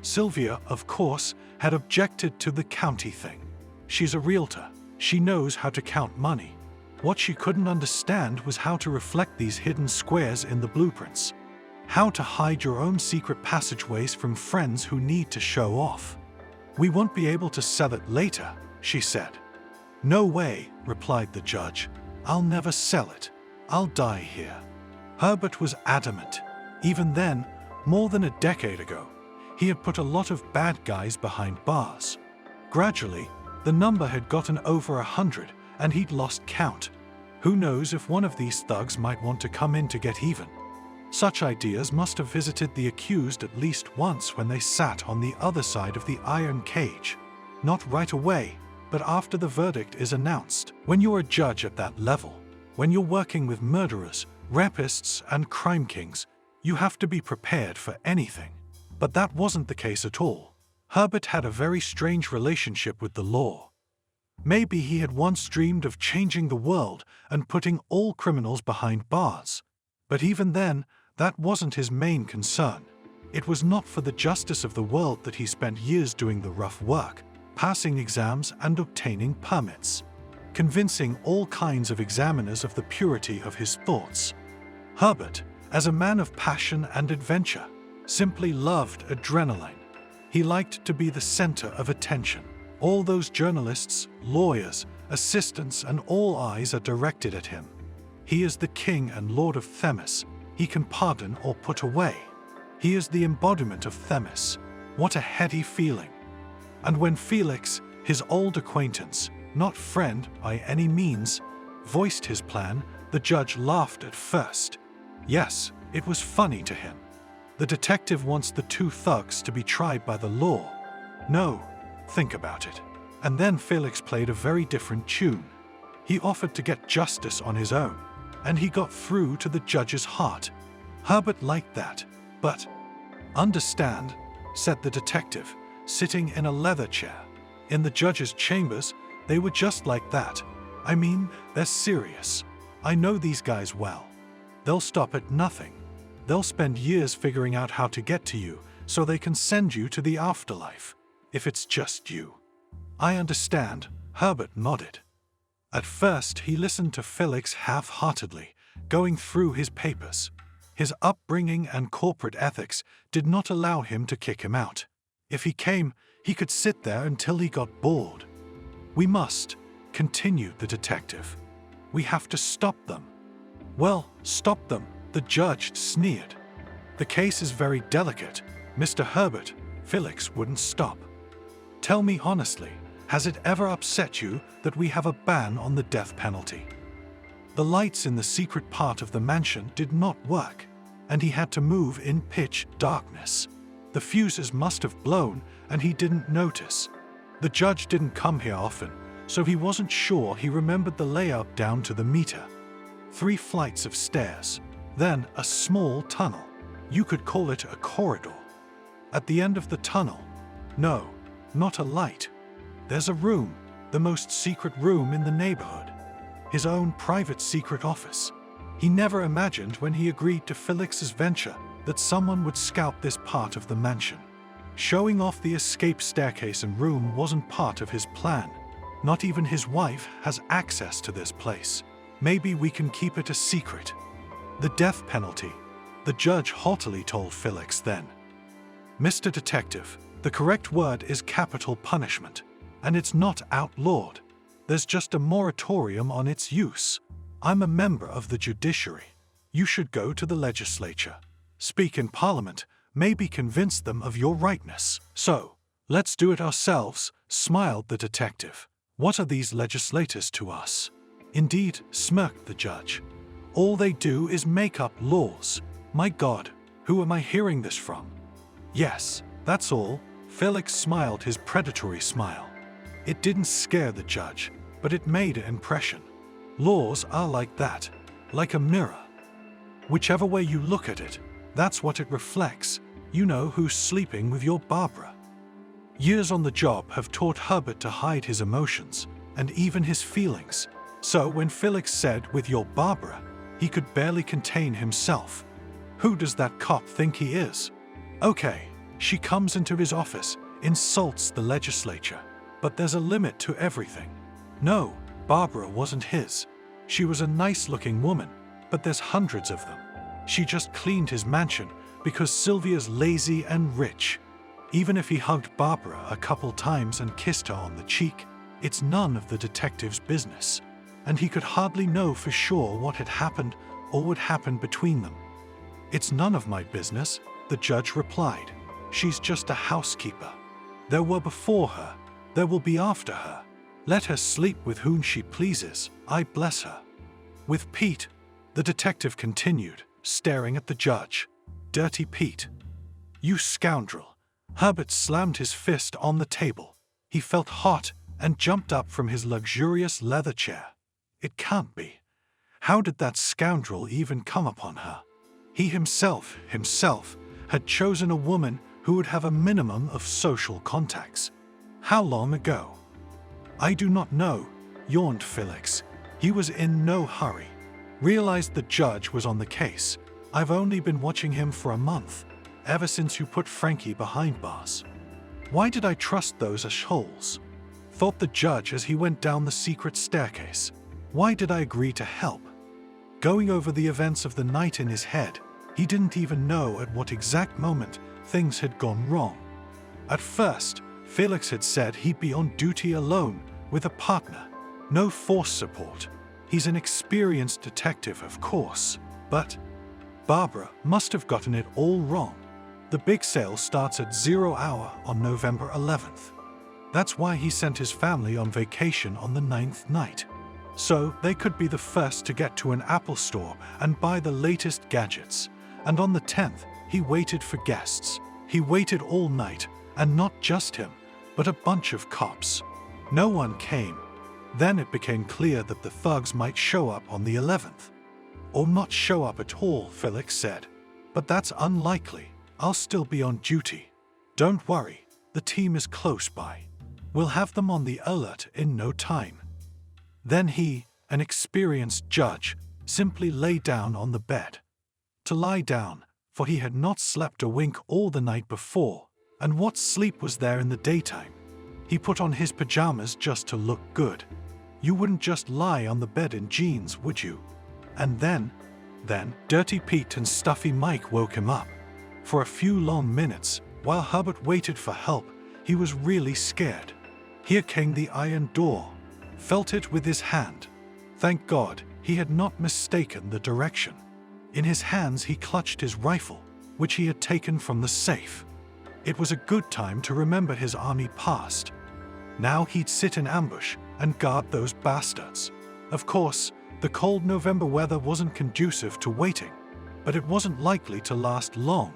Speaker 2: Sylvia, of course, had objected to the county thing. She's a realtor. She knows how to count money. What she couldn't understand was how to reflect these hidden squares in the blueprints. How to hide your own secret passageways from friends who need to show off. "We won't be able to sell it later," she said. "No way," replied the judge. "I'll never sell it. I'll die here." Herbert was adamant. Even then, more than a decade ago, he had put a lot of bad guys behind bars. Gradually, the number had gotten over 100, and he'd lost count. Who knows if one of these thugs might want to come in to get even? Such ideas must have visited the accused at least once when they sat on the other side of the iron cage. Not right away, but after the verdict is announced. When you're a judge at that level, when you're working with murderers, rapists, and crime kings, you have to be prepared for anything. But that wasn't the case at all. Herbert had a very strange relationship with the law. Maybe he had once dreamed of changing the world and putting all criminals behind bars. But even then, that wasn't his main concern. It was not for the justice of the world that he spent years doing the rough work, passing exams and obtaining permits, convincing all kinds of examiners of the purity of his thoughts. Herbert, as a man of passion and adventure, simply loved adrenaline. He liked to be the center of attention. All those journalists, lawyers, assistants, and all eyes are directed at him. He is the king and lord of Themis. He can pardon or put away. He is the embodiment of Themis. What a heady feeling. And when Felix, his old acquaintance, not friend by any means, voiced his plan, the judge laughed at first. Yes, it was funny to him. The detective wants the two thugs to be tried by the law. No, think about it. And then Felix played a very different tune. He offered to get justice on his own, and he got through to the judge's heart. Herbert liked that, but... "Understand," said the detective, sitting in a leather chair. "In the judge's chambers, they were just like that. I mean, they're serious. I know these guys well. They'll stop at nothing. They'll spend years figuring out how to get to you so they can send you to the afterlife, if it's just you." "I understand," Herbert nodded. At first, he listened to Felix half-heartedly, going through his papers. His upbringing and corporate ethics did not allow him to kick him out. If he came, he could sit there until he got bored. "We must," continued the detective. "We have to stop them." "Well, stop them," the judge sneered. "The case is very delicate, Mr. Herbert." Felix wouldn't stop. "Tell me honestly, has it ever upset you that we have a ban on the death penalty?" The lights in the secret part of the mansion did not work, and he had to move in pitch darkness. The fuses must have blown, and he didn't notice. The judge didn't come here often, so he wasn't sure he remembered the layout down to the meter. 3 flights of stairs, then a small tunnel. You could call it a corridor. At the end of the tunnel, no, not a light. There's a room, the most secret room in the neighborhood. His own private secret office. He never imagined when he agreed to Felix's venture that someone would scout this part of the mansion. Showing off the escape staircase and room wasn't part of his plan. Not even his wife has access to this place. Maybe we can keep it a secret. The death penalty, the judge haughtily told Felix then. Mr. Detective, the correct word is capital punishment, and it's not outlawed. There's just a moratorium on its use. I'm a member of the judiciary. You should go to the legislature, speak in parliament, maybe convince them of your rightness. So, let's do it ourselves, smiled the detective. What are these legislators to us? Indeed, smirked the judge. All they do is make up laws. My God, who am I hearing this from? Yes, that's all. Felix smiled his predatory smile. It didn't scare the judge, but it made an impression. Laws are like that, like a mirror. Whichever way you look at it, that's what it reflects. You know who's sleeping with your Barbara. Years on the job have taught Herbert to hide his emotions, and even his feelings. So when Felix said, with your Barbara, he could barely contain himself. Who does that cop think he is? Okay, she comes into his office, insults the legislature. But there's a limit to everything. No, Barbara wasn't his. She was a nice-looking woman, but there's hundreds of them. She just cleaned his mansion because Sylvia's lazy and rich. Even if he hugged Barbara a couple times and kissed her on the cheek, it's none of the detective's business. And he could hardly know for sure what had happened or would happen between them. It's none of my business, the judge replied. She's just a housekeeper. There were before her. There will be after her. Let her sleep with whom she pleases, I bless her. With Pete, the detective continued, staring at the judge. Dirty Pete. You scoundrel. Herbert slammed his fist on the table. He felt hot and jumped up from his luxurious leather chair. It can't be. How did that scoundrel even come upon her? He himself, had chosen a woman who would have a minimum of social contacts. How long ago? I do not know, yawned Felix. He was in no hurry. Realized the judge was on the case. I've only been watching him for a month, ever since you put Frankie behind bars. Why did I trust those assholes? Thought the judge as he went down the secret staircase. Why did I agree to help? Going over the events of the night in his head, he didn't even know at what exact moment things had gone wrong. At first, Felix had said he'd be on duty alone with a partner. No force support. He's an experienced detective, of course. But Barbara must have gotten it all wrong. The big sale starts at 0 hour on November 11th. That's why he sent his family on vacation on the 9th night. So they could be the first to get to an Apple store and buy the latest gadgets. And on the 10th, he waited for guests. He waited all night, and not just him, but a bunch of cops. No one came. Then it became clear that the thugs might show up on the 11th. Or not show up at all, Felix said. But that's unlikely. I'll still be on duty. Don't worry, the team is close by. We'll have them on the alert in no time. Then he, an experienced judge, simply lay down on the bed. To lie down, for he had not slept a wink all the night before, and what sleep was there in the daytime? He put on his pajamas just to look good. You wouldn't just lie on the bed in jeans, would you? And then, Dirty Pete and Stuffy Mike woke him up. For a few long minutes, while Herbert waited for help, he was really scared. Here came the iron door. Felt it with his hand. Thank God he had not mistaken the direction. In his hands he clutched his rifle, which he had taken from the safe. It was a good time to remember his army past. Now he'd sit in ambush and guard those bastards. Of course, the cold November weather wasn't conducive to waiting, but it wasn't likely to last long.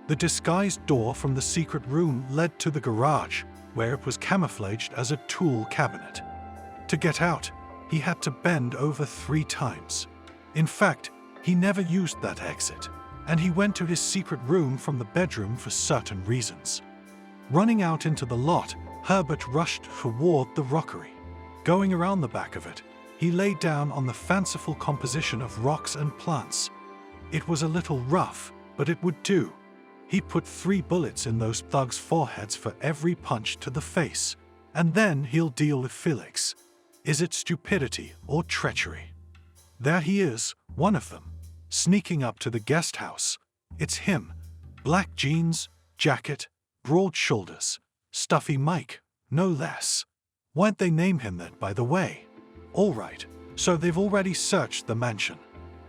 Speaker 2: The disguised door from the secret room led to the garage, where it was camouflaged as a tool cabinet. To get out, he had to bend over 3 times. In fact, he never used that exit, and he went to his secret room from the bedroom for certain reasons. Running out into the lot, Herbert rushed toward the rockery. Going around the back of it, he lay down on the fanciful composition of rocks and plants. It was a little rough, but it would do. He put 3 bullets in those thugs' foreheads for every punch to the face, and then he'll deal with Felix. Is it stupidity or treachery? There he is, one of them, sneaking up to the guest house. It's him. Black jeans, jacket, broad shoulders. Stuffy Mike, no less. Why'd they name him that, by the way? All right, so they've already searched the mansion.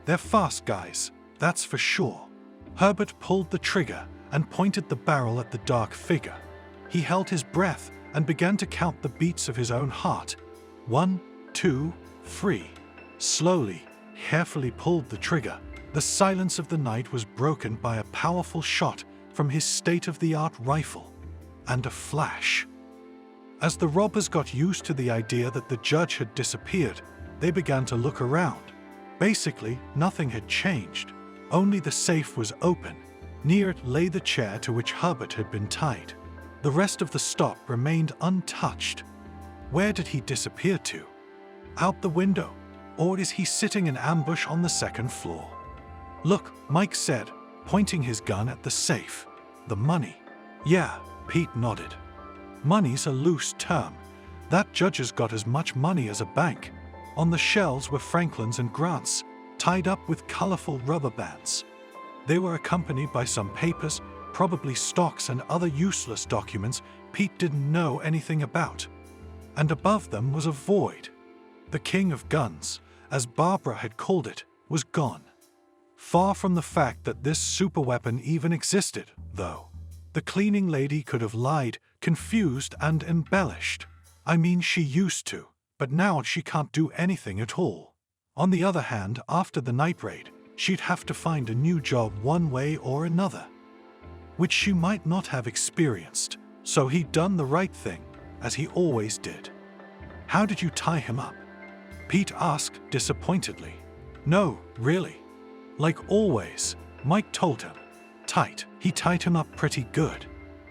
Speaker 2: They're fast guys, that's for sure. Herbert pulled the trigger and pointed the barrel at the dark figure. He held his breath and began to count the beats of his own heart. 1, 2, 3. Slowly, carefully pulled the trigger. The silence of the night was broken by a powerful shot from his state-of-the-art rifle, and a flash. As the robbers got used to the idea that the judge had disappeared, they began to look around. Basically, nothing had changed. Only the safe was open. Near it lay the chair to which Herbert had been tied. The rest of the stop remained untouched. Where did he disappear to? Out the window? Or is he sitting in ambush on the second floor? Look, Mike said, pointing his gun at the safe. The money. Yeah, Pete nodded. Money's a loose term. That judge has got as much money as a bank. On the shelves were Franklin's and Grant's, tied up with colorful rubber bands. They were accompanied by some papers, probably stocks and other useless documents Pete didn't know anything about. And above them was a void. The king of guns, as Barbara had called it, was gone. Far from the fact that this superweapon even existed, though. The cleaning lady could have lied, confused, and embellished. I mean, she used to, but now she can't do anything at all. On the other hand, after the night raid, she'd have to find a new job one way or another, which she might not have experienced, so he'd done the right thing, as he always did. How did you tie him up? Pete asked disappointedly. No, really. Like always, Mike told him. Tight. He tied him up pretty good.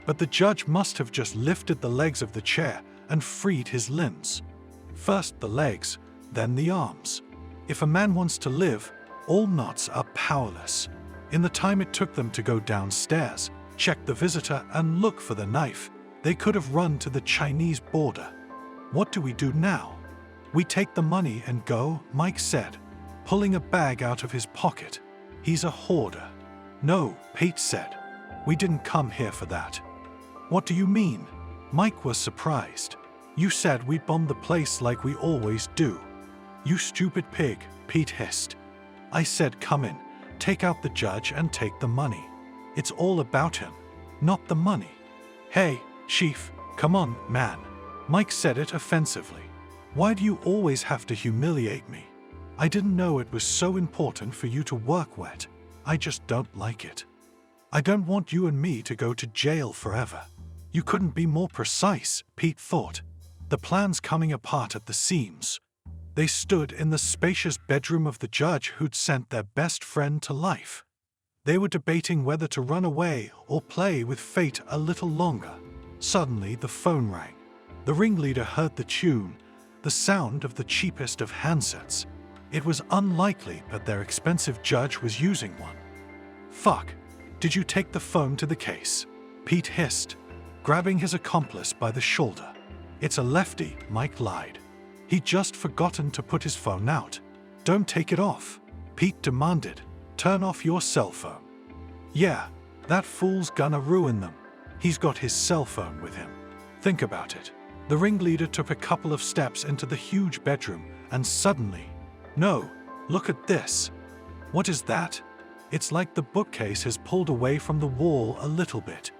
Speaker 2: But the judge must have just lifted the legs of the chair and freed his limbs. First the legs, then the arms. If a man wants to live, all knots are powerless. In the time it took them to go downstairs, check the visitor, and look for the knife, they could have run to the Chinese border. What do we do now? We take the money and go, Mike said, pulling a bag out of his pocket. He's a hoarder. No, Pete said. We didn't come here for that. What do you mean? Mike was surprised. You said we'd bomb the place like we always do. You stupid pig, Pete hissed. I said come in, take out the judge and take the money. It's all about him, not the money. Hey, chief, come on, man. Mike said it offensively. Why do you always have to humiliate me? I didn't know it was so important for you to work wet. I just don't like it. I don't want you and me to go to jail forever. You couldn't be more precise, Pete thought. The plan's coming apart at the seams. They stood in the spacious bedroom of the judge who'd sent their best friend to life. They were debating whether to run away or play with fate a little longer. Suddenly the phone rang. The ringleader heard the tune, the sound of the cheapest of handsets. It was unlikely that their expensive judge was using one. Fuck, did you take the phone to the case? Pete hissed, grabbing his accomplice by the shoulder. It's a lefty, Mike lied. He'd just forgotten to put his phone out. Don't take it off, Pete demanded. Turn off your cell phone. Yeah, that fool's gonna ruin them. He's got his cell phone with him. Think about it. The ringleader took a couple of steps into the huge bedroom and suddenly, no, look at this. What is that? It's like the bookcase has pulled away from the wall a little bit.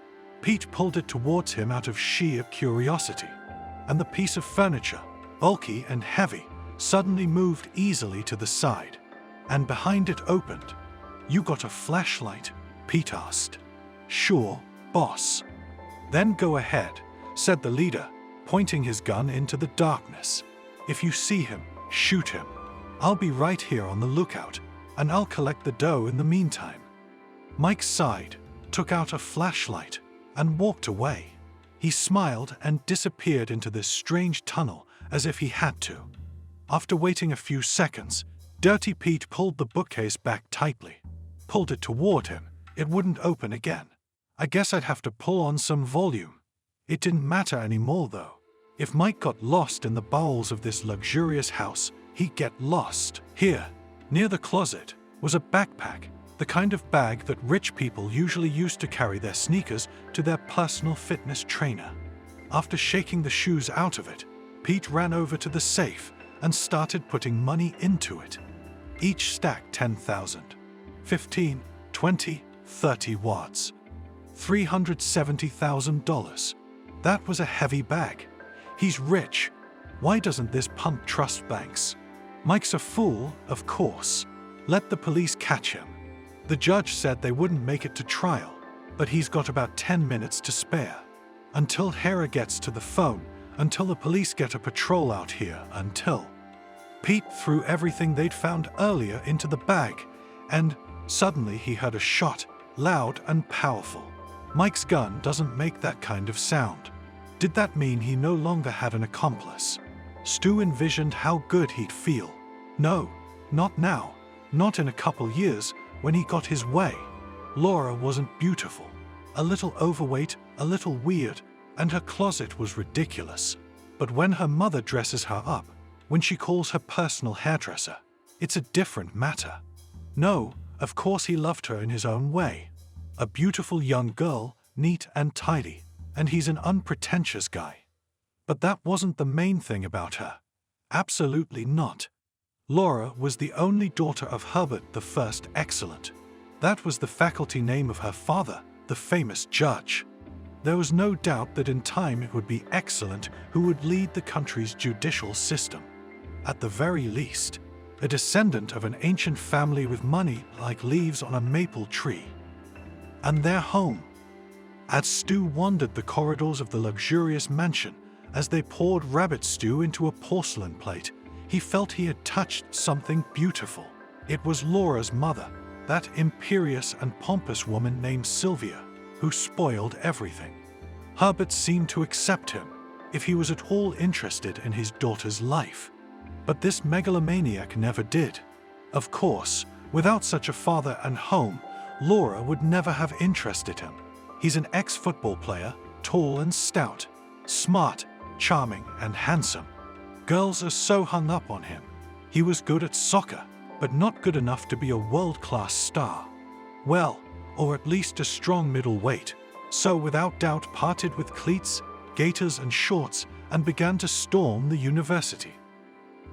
Speaker 2: Pete pulled it towards him out of sheer curiosity. And the piece of furniture, bulky and heavy, suddenly moved easily to the side. And behind it opened. You got a flashlight? Pete asked. Sure, boss. Then go ahead, said the leader, pointing his gun into the darkness. If you see him, shoot him. I'll be right here on the lookout. and I'll collect the dough in the meantime." Mike sighed, took out a flashlight, and walked away. He smiled and disappeared into this strange tunnel as if he had to. After waiting a few seconds, Dirty Pete pulled the bookcase back tightly. Pulled it toward him. It wouldn't open again. I guess I'd have to pull on some volume. It didn't matter anymore, though. If Mike got lost in the bowels of this luxurious house, he'd get lost. Here, near the closet, was a backpack, the kind of bag that rich people usually use to carry their sneakers to their personal fitness trainer. After shaking the shoes out of it, Pete ran over to the safe and started putting money into it. Each stack 10,000, 15, 20, 30 watts. $370,000. That was a heavy bag. He's rich. Why doesn't this punk trust banks? Mike's a fool, of course. Let the police catch him. The judge said they wouldn't make it to trial, but he's got about 10 minutes to spare. Until Hera gets to the phone, until the police get a patrol out here, until... Pete threw everything they'd found earlier into the bag, and suddenly he heard a shot, loud and powerful. Mike's gun doesn't make that kind of sound. Did that mean he no longer had an accomplice? Stu envisioned how good he'd feel. No, not now. Not in a couple years, when he got his way. Laura wasn't beautiful. A little overweight, a little weird, and her closet was ridiculous. But when her mother dresses her up, when she calls her personal hairdresser, it's a different matter. No, of course he loved her in his own way. A beautiful young girl, neat and tidy, and he's an unpretentious guy. But that wasn't the main thing about her. Absolutely not. Laura was the only daughter of Herbert the First Excellent. That was the faculty name of her father, the famous judge. There was no doubt that in time it would be Excellent who would lead the country's judicial system. At the very least, a descendant of an ancient family with money like leaves on a maple tree. And their home. As Stu wandered the corridors of the luxurious mansion, as they poured rabbit stew into a porcelain plate, he felt he had touched something beautiful. It was Laura's mother, that imperious and pompous woman named Sylvia, who spoiled everything. Herbert seemed to accept him, if he was at all interested in his daughter's life. But this megalomaniac never did. Of course, without such a father and home, Laura would never have interested him. He's an ex-football player, tall and stout, smart, charming and handsome. Girls are so hung up on him. He was good at soccer, but not good enough to be a world-class star. Well, or at least a strong middleweight, so without doubt parted with cleats, gaiters and shorts and began to storm the university.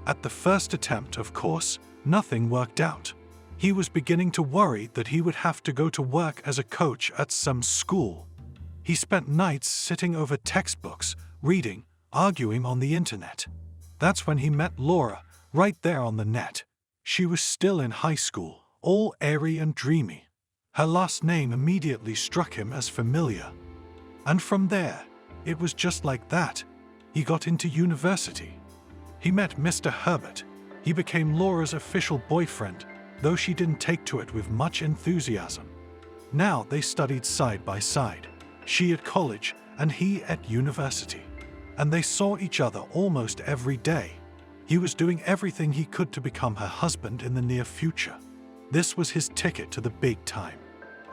Speaker 2: At the first attempt, of course, nothing worked out. He was beginning to worry that he would have to go to work as a coach at some school. He spent nights sitting over textbooks, reading, arguing on the internet. That's when he met Laura, right there on the net. She was still in high school, all airy and dreamy. Her last name immediately struck him as familiar. And from there, it was just like that. He got into university. He met Mr. Herbert. He became Laura's official boyfriend, though she didn't take to it with much enthusiasm. Now they studied side by side, she at college and he at university. And they saw each other almost every day. He was doing everything he could to become her husband in the near future. This was his ticket to the big time.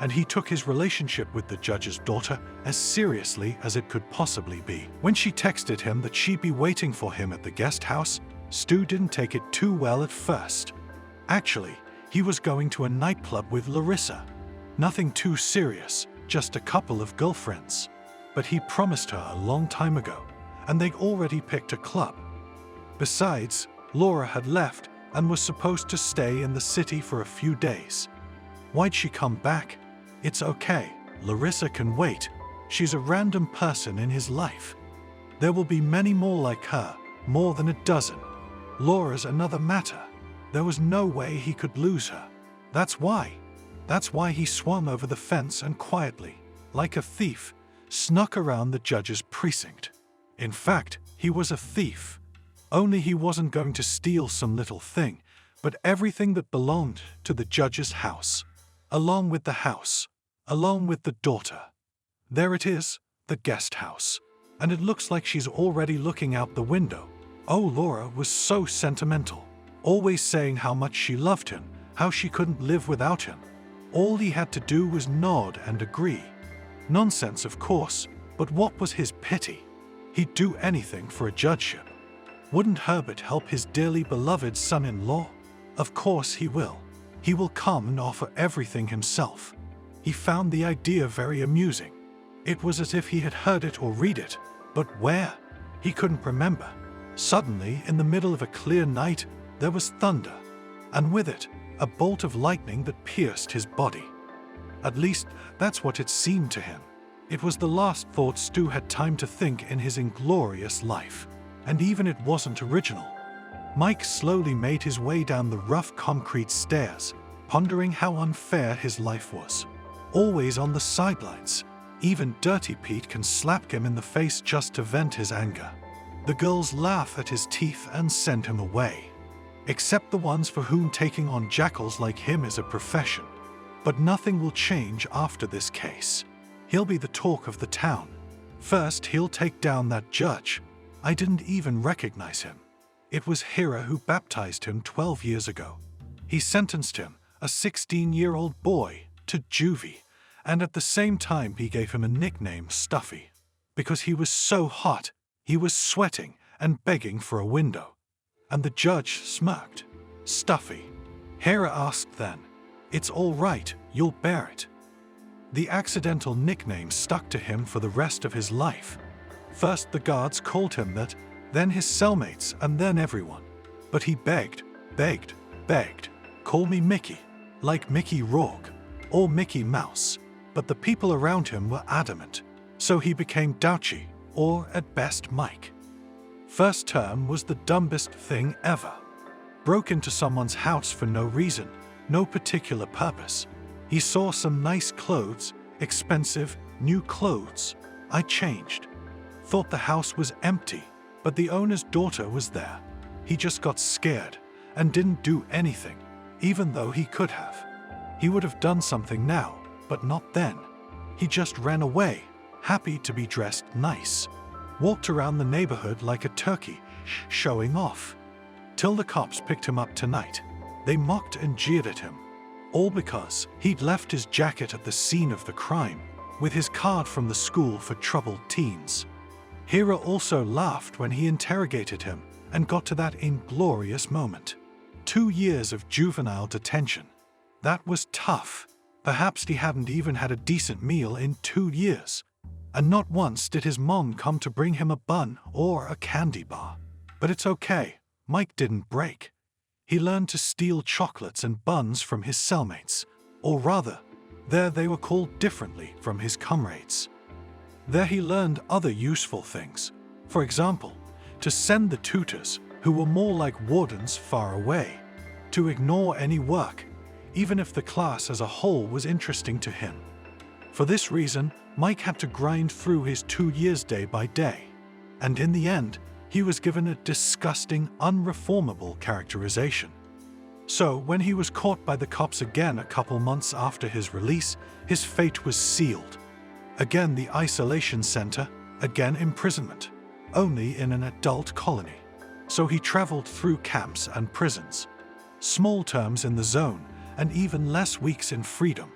Speaker 2: And he took his relationship with the judge's daughter as seriously as it could possibly be. When she texted him that she'd be waiting for him at the guest house, Stu didn't take it too well at first. Actually, he was going to a nightclub with Larissa. Nothing too serious, just a couple of girlfriends. But he promised her a long time ago, and they'd already picked a club. Besides, Laura had left and was supposed to stay in the city for a few days. Why'd she come back? It's okay, Larissa can wait. She's a random person in his life. There will be many more like her, more than a dozen. Laura's another matter. There was no way he could lose her. That's why he swung over the fence and quietly, like a thief, snuck around the judge's precinct. In fact, he was a thief. Only he wasn't going to steal some little thing, but everything that belonged to the judge's house, along with the house, along with the daughter. There it is, the guest house, and it looks like she's already looking out the window. Oh, Laura was so sentimental, always saying how much she loved him, how she couldn't live without him. All he had to do was nod and agree. Nonsense, of course, but what was his pity? He'd do anything for a judgeship. Wouldn't Herbert help his dearly beloved son-in-law? Of course he will. He will come and offer everything himself. He found the idea very amusing. It was as if he had heard it or read it, but where? He couldn't remember. Suddenly, in the middle of a clear night, there was thunder, and with it, a bolt of lightning that pierced his body. At least, that's what it seemed to him. It was the last thought Stu had time to think in his inglorious life, and even it wasn't original. Mike slowly made his way down the rough concrete stairs, pondering how unfair his life was. Always on the sidelines. Even Dirty Pete can slap him in the face just to vent his anger. The girls laugh at his teeth and send him away. Except the ones for whom taking on jackals like him is a profession. But nothing will change after this case. He'll be the talk of the town. First, he'll take down that judge. I didn't even recognize him. It was Hira who baptized him 12 years ago. He sentenced him, a 16-year-old boy, to juvie, and at the same time he gave him a nickname, Stuffy, because he was so hot, he was sweating and begging for a window. And the judge smirked. Stuffy. Hera asked then, "It's all right, you'll bear it." The accidental nickname stuck to him for the rest of his life. First the guards called him that, then his cellmates, and then everyone. But he begged, begged, begged. Call me Mickey, like Mickey Rourke, or Mickey Mouse. But the people around him were adamant. So he became Douchy, or at best Mike. First term was the dumbest thing ever. Broke into someone's house for no reason, no particular purpose. He saw some nice clothes, expensive, new clothes. I changed. Thought the house was empty, but the owner's daughter was there. He just got scared and didn't do anything, even though he could have. He would have done something now, but not then. He just ran away, happy to be dressed nice. Walked around the neighborhood like a turkey, showing off. Till the cops picked him up tonight. They mocked and jeered at him. All because he'd left his jacket at the scene of the crime, with his card from the school for troubled teens. Hira also laughed when he interrogated him and got to that inglorious moment. 2 years of juvenile detention. That was tough. Perhaps he hadn't even had a decent meal in 2 years. And not once did his mom come to bring him a bun or a candy bar. But it's okay, Mike didn't break. He learned to steal chocolates and buns from his cellmates, or rather, there they were called differently from his comrades. There he learned other useful things. For example, to send the tutors, who were more like wardens, far away. To ignore any work, even if the class as a whole was interesting to him. For this reason, Mike had to grind through his 2 years day by day. And in the end, he was given a disgusting, unreformable characterization. So, when he was caught by the cops again a couple months after his release, his fate was sealed. Again the isolation center, again imprisonment, only in an adult colony. So he traveled through camps and prisons. Small terms in the zone, and even less weeks in freedom.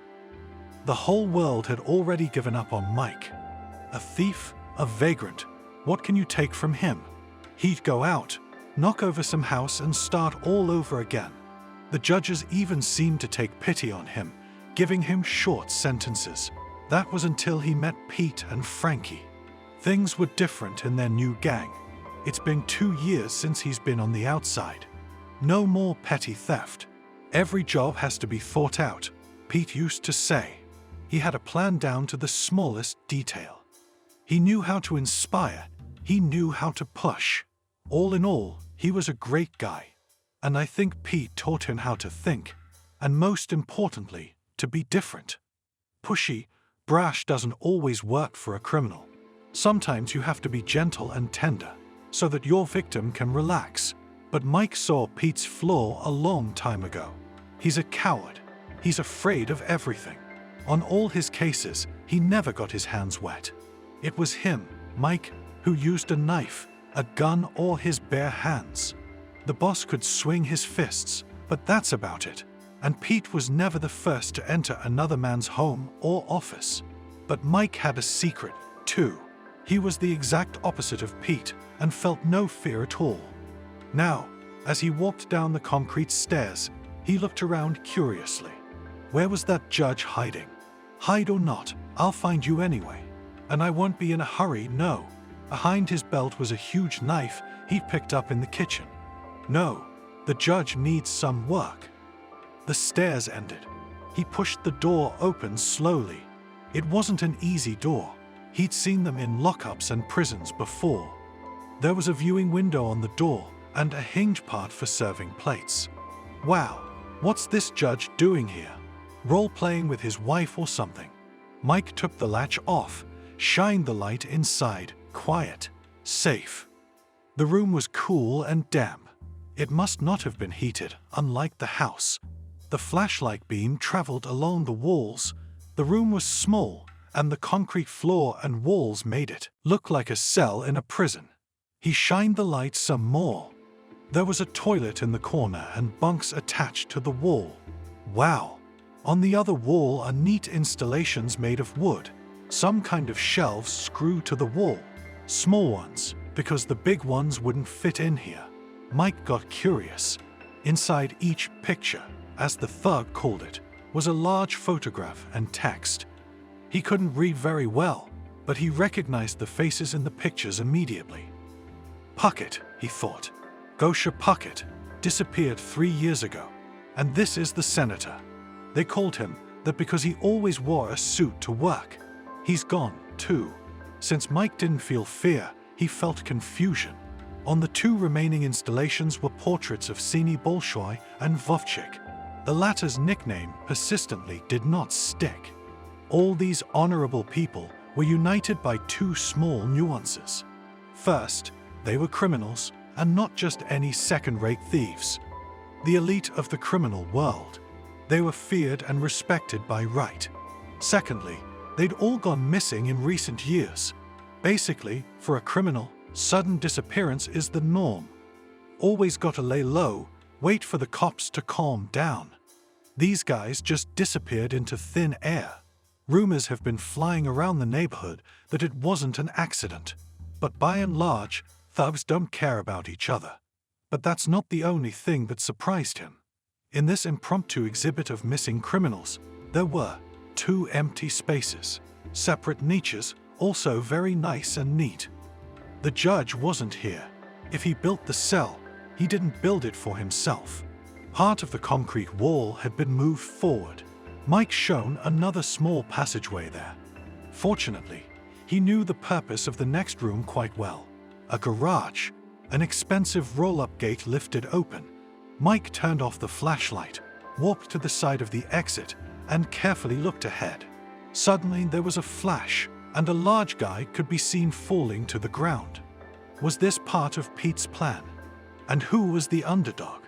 Speaker 2: The whole world had already given up on Mike. A thief, a vagrant, what can you take from him? He'd go out, knock over some house and start all over again. The judges even seemed to take pity on him, giving him short sentences. That was until he met Pete and Frankie. Things were different in their new gang. It's been 2 years since he's been on the outside. No more petty theft. Every job has to be thought out, Pete used to say. He had a plan down to the smallest detail. He knew how to inspire. He knew how to push. All in all, he was a great guy. And I think Pete taught him how to think, and most importantly, to be different. Pushy, brash doesn't always work for a criminal. Sometimes you have to be gentle and tender, so that your victim can relax. But Mike saw Pete's flaw a long time ago. He's a coward. He's afraid of everything. On all his cases, he never got his hands wet. It was him, Mike, who used a knife, a gun, or his bare hands. The boss could swing his fists, but that's about it. And Pete was never the first to enter another man's home or office. But Mike had a secret, too. He was the exact opposite of Pete and felt no fear at all. Now, as he walked down the concrete stairs, he looked around curiously. Where was that judge hiding? Hide or not, I'll find you anyway. And I won't be in a hurry, no. Behind his belt was a huge knife he'd picked up in the kitchen. No, the judge needs some work. The stairs ended. He pushed the door open slowly. It wasn't an easy door. He'd seen them in lockups and prisons before. There was a viewing window on the door and a hinge part for serving plates. Wow, what's this judge doing here? Role-playing with his wife or something? Mike took the latch off, shined the light inside, quiet, safe. The room was cool and damp. It must not have been heated, unlike the house. The flashlight beam traveled along the walls. The room was small, and the concrete floor and walls made it look like a cell in a prison. He shined the light some more. There was a toilet in the corner and bunks attached to the wall. Wow! On the other wall are neat installations made of wood, some kind of shelves screwed to the wall. Small ones, because the big ones wouldn't fit in here. Mike got curious. Inside each picture, as the thug called it, was a large photograph and text. He couldn't read very well, but he recognized the faces in the pictures immediately. Puckett, he thought. Gosha Puckett disappeared 3 years ago, and this is the senator. They called him that because he always wore a suit to work. He's gone, too. Since Mike didn't feel fear, he felt confusion. On the 2 remaining installations were portraits of Sini Bolshoi and Vovchik. The latter's nickname persistently did not stick. All these honorable people were united by 2 small nuances. First, they were criminals, and not just any second-rate thieves. The elite of the criminal world. They were feared and respected by right. Secondly, they'd all gone missing in recent years. Basically, for a criminal, sudden disappearance is the norm. Always gotta lay low, wait for the cops to calm down. These guys just disappeared into thin air. Rumors have been flying around the neighborhood that it wasn't an accident. But by and large, thugs don't care about each other. But that's not the only thing that surprised him. In this impromptu exhibit of missing criminals, there were 2 empty spaces, separate niches, also very nice and neat. The judge wasn't here. If he built the cell, he didn't build it for himself. Part of the concrete wall had been moved forward. Mike shone another small passageway there. Fortunately, he knew the purpose of the next room quite well. A garage, an expensive roll-up gate lifted open. Mike turned off the flashlight, walked to the side of the exit, and carefully looked ahead. Suddenly there was a flash, and a large guy could be seen falling to the ground. Was this part of Pete's plan? And who was the underdog?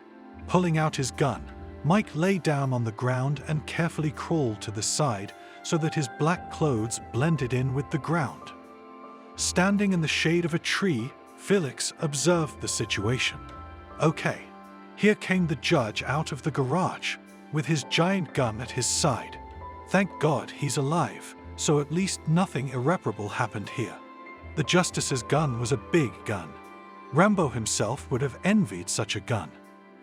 Speaker 2: Pulling out his gun, Mike lay down on the ground and carefully crawled to the side so that his black clothes blended in with the ground. Standing in the shade of a tree, Felix observed the situation. Okay, here came the judge out of the garage, with his giant gun at his side. Thank God he's alive, so at least nothing irreparable happened here. The justice's gun was a big gun. Rambo himself would have envied such a gun.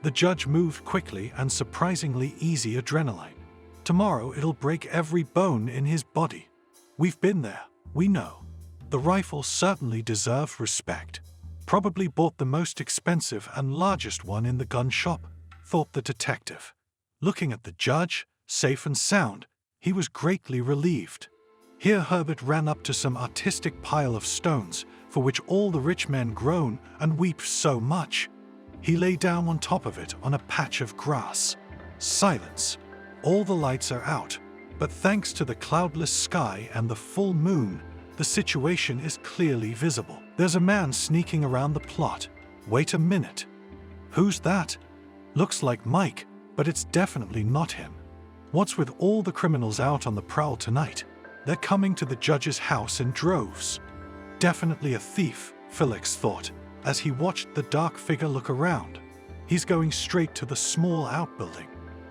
Speaker 2: The judge moved quickly and surprisingly easy adrenaline. Tomorrow it'll break every bone in his body. We've been there, we know. The rifle certainly deserved respect. Probably bought the most expensive and largest one in the gun shop, thought the detective. Looking at the judge, safe and sound, he was greatly relieved. Here Herbert ran up to some artistic pile of stones, for which all the rich men groan and weep so much. He lay down on top of it on a patch of grass. Silence. All the lights are out, but thanks to the cloudless sky and the full moon, the situation is clearly visible. There's a man sneaking around the plot. Wait a minute. Who's that? Looks like Mike, but it's definitely not him. What's with all the criminals out on the prowl tonight? They're coming to the judge's house in droves. Definitely a thief, Felix thought, as he watched the dark figure look around. He's going straight to the small outbuilding.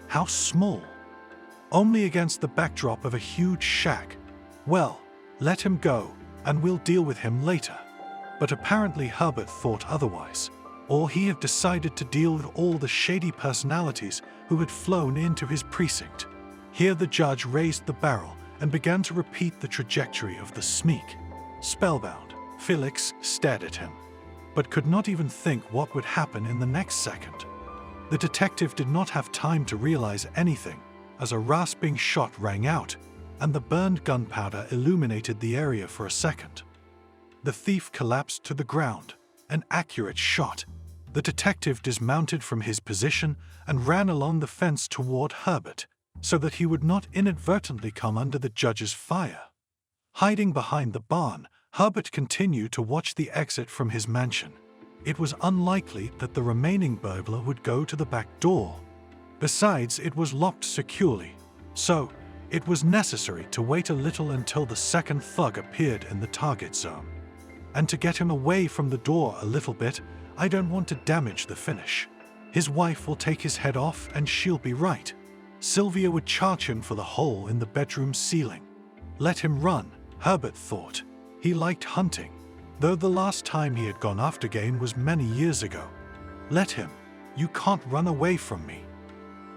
Speaker 2: How small? Only against the backdrop of a huge shack. Well, let him go, and we'll deal with him later. But apparently Herbert thought otherwise, or he had decided to deal with all the shady personalities who had flown into his precinct. Here the judge raised the barrel and began to repeat the trajectory of the smeek. Spellbound, Felix stared at him, but could not even think what would happen in the next second. The detective did not have time to realize anything, as a rasping shot rang out, and the burned gunpowder illuminated the area for a second. The thief collapsed to the ground, an accurate shot. The detective dismounted from his position and ran along the fence toward Herbert, so that he would not inadvertently come under the judge's fire. Hiding behind the barn, Herbert continued to watch the exit from his mansion. It was unlikely that the remaining burglar would go to the back door. Besides, it was locked securely, so it was necessary to wait a little until the second thug appeared in the target zone. And to get him away from the door a little bit, I don't want to damage the finish. His wife will take his head off and she'll be right. Sylvia would charge him for the hole in the bedroom ceiling. Let him run, Herbert thought. He liked hunting, though the last time he had gone after game was many years ago. Let him. You can't run away from me.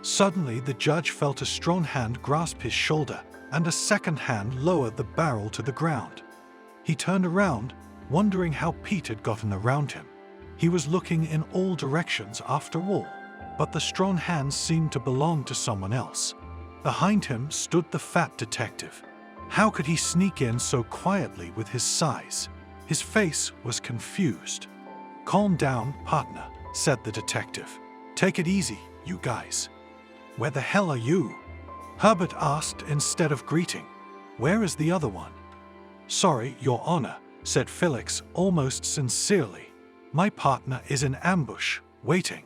Speaker 2: Suddenly the judge felt a strong hand grasp his shoulder, and a second hand lowered the barrel to the ground. He turned around, wondering how Pete had gotten around him. He was looking in all directions after all, but the strong hand seemed to belong to someone else. Behind him stood the fat detective. How could he sneak in so quietly with his size? His face was confused. "Calm down, partner," said the detective. "Take it easy, you guys." "Where the hell are you?" Herbert asked instead of greeting. "Where is the other one?" "Sorry, Your Honor," said Felix almost sincerely. "My partner is in ambush, waiting."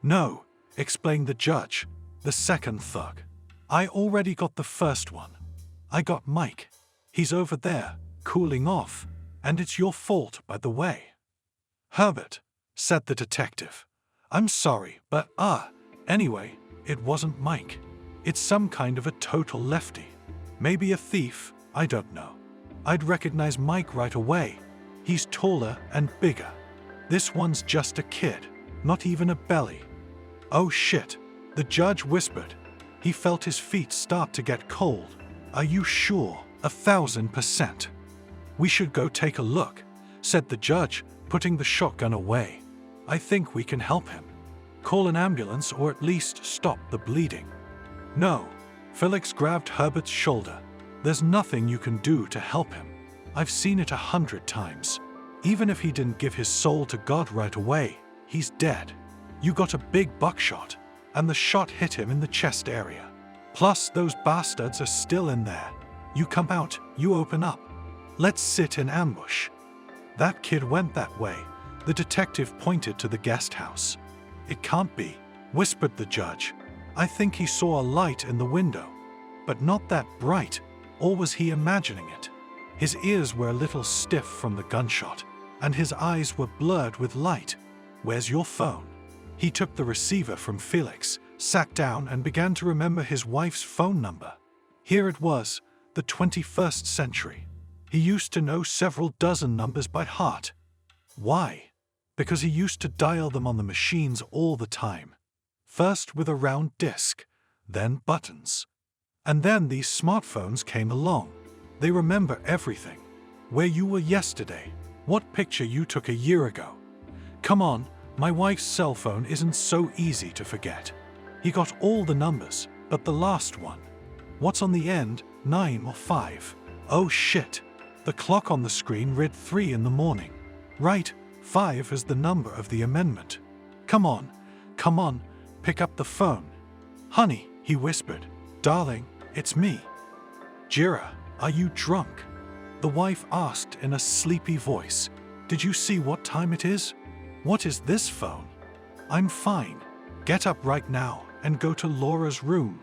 Speaker 2: "No," explained the judge, "the second thug. I already got the first one. I got Mike. He's over there, cooling off, and it's your fault, by the way." "Herbert," said the detective. "I'm sorry, but anyway, it wasn't Mike. It's some kind of a total lefty. Maybe a thief, I don't know. I'd recognize Mike right away. He's taller and bigger. This one's just a kid, not even a belly." "Oh shit," the judge whispered. He felt his feet start to get cold. "Are you sure? 1,000%. "We should go take a look," said the judge, putting the shotgun away. "I think we can help him. Call an ambulance or at least stop the bleeding." "No." Felix grabbed Herbert's shoulder. "There's nothing you can do to help him. I've seen it 100 times. Even if he didn't give his soul to God right away, he's dead. You got a big buckshot, and the shot hit him in the chest area. Plus, those bastards are still in there. You come out, you open up. Let's sit in ambush." "That kid went that way." The detective pointed to the guest house. "It can't be," whispered the judge. "I think he saw a light in the window. But not that bright, or was he imagining it? His ears were a little stiff from the gunshot, and his eyes were blurred with light. Where's your phone?" He took the receiver from Felix, sat down and began to remember his wife's phone number. Here it was, the 21st century. He used to know several dozen numbers by heart. Why? Because he used to dial them on the machines all the time. First with a round disc, then buttons. And then these smartphones came along. They remember everything. Where you were yesterday, what picture you took a year ago. Come on, my wife's cell phone isn't so easy to forget. He got all the numbers, but the last one. What's on the end, 9 or 5? Oh shit. The clock on the screen read 3 in the morning. Right, 5 is the number of the amendment. Come on, pick up the phone. "Honey," he whispered. "Darling, it's me." "Jira, are you drunk?" the wife asked in a sleepy voice. "Did you see what time it is? What is this phone?" I'm fine. Get up right now and go to Laura's room.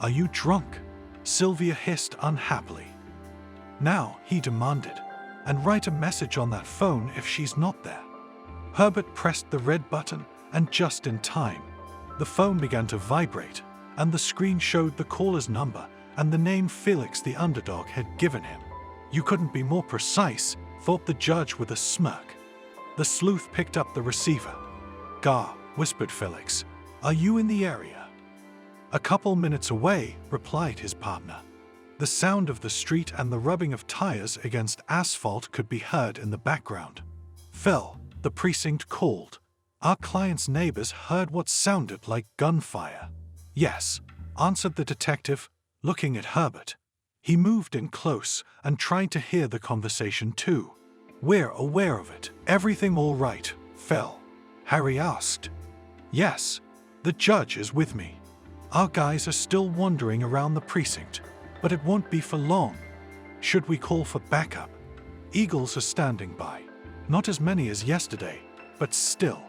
Speaker 2: Are you drunk? Sylvia hissed unhappily. Now, he demanded, and write a message on that phone if she's not there. Herbert pressed the red button, and just in time, the phone began to vibrate, and the screen showed the caller's number and the name Felix the underdog had given him. You couldn't be more precise, thought the judge with a smirk. The sleuth picked up the receiver. Gar, whispered Felix, are you in the area? A couple minutes away, replied his partner. The sound of the street and the rubbing of tires against asphalt could be heard in the background. Phil, the precinct called. Our client's neighbors heard what sounded like gunfire. Yes, answered the detective, looking at Herbert. He moved in close and tried to hear the conversation too. We're aware of it. Everything all right, Phil? Harry asked. Yes, the judge is with me. Our guys are still wandering around the precinct, but it won't be for long. Should we call for backup? Eagles are standing by. Not as many as yesterday, but still.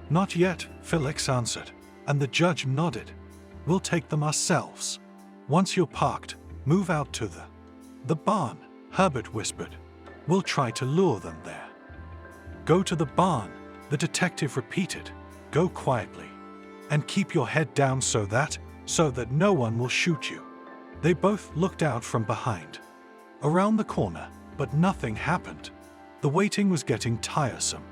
Speaker 2: Not yet, Felix answered, and the judge nodded. We'll take them ourselves. Once you're parked, move out to the barn, Herbert whispered. We'll try to lure them there. Go to the barn, the detective repeated. Go quietly. And keep your head down so that no one will shoot you. They both looked out from behind. Around the corner, but nothing happened. The waiting was getting tiresome.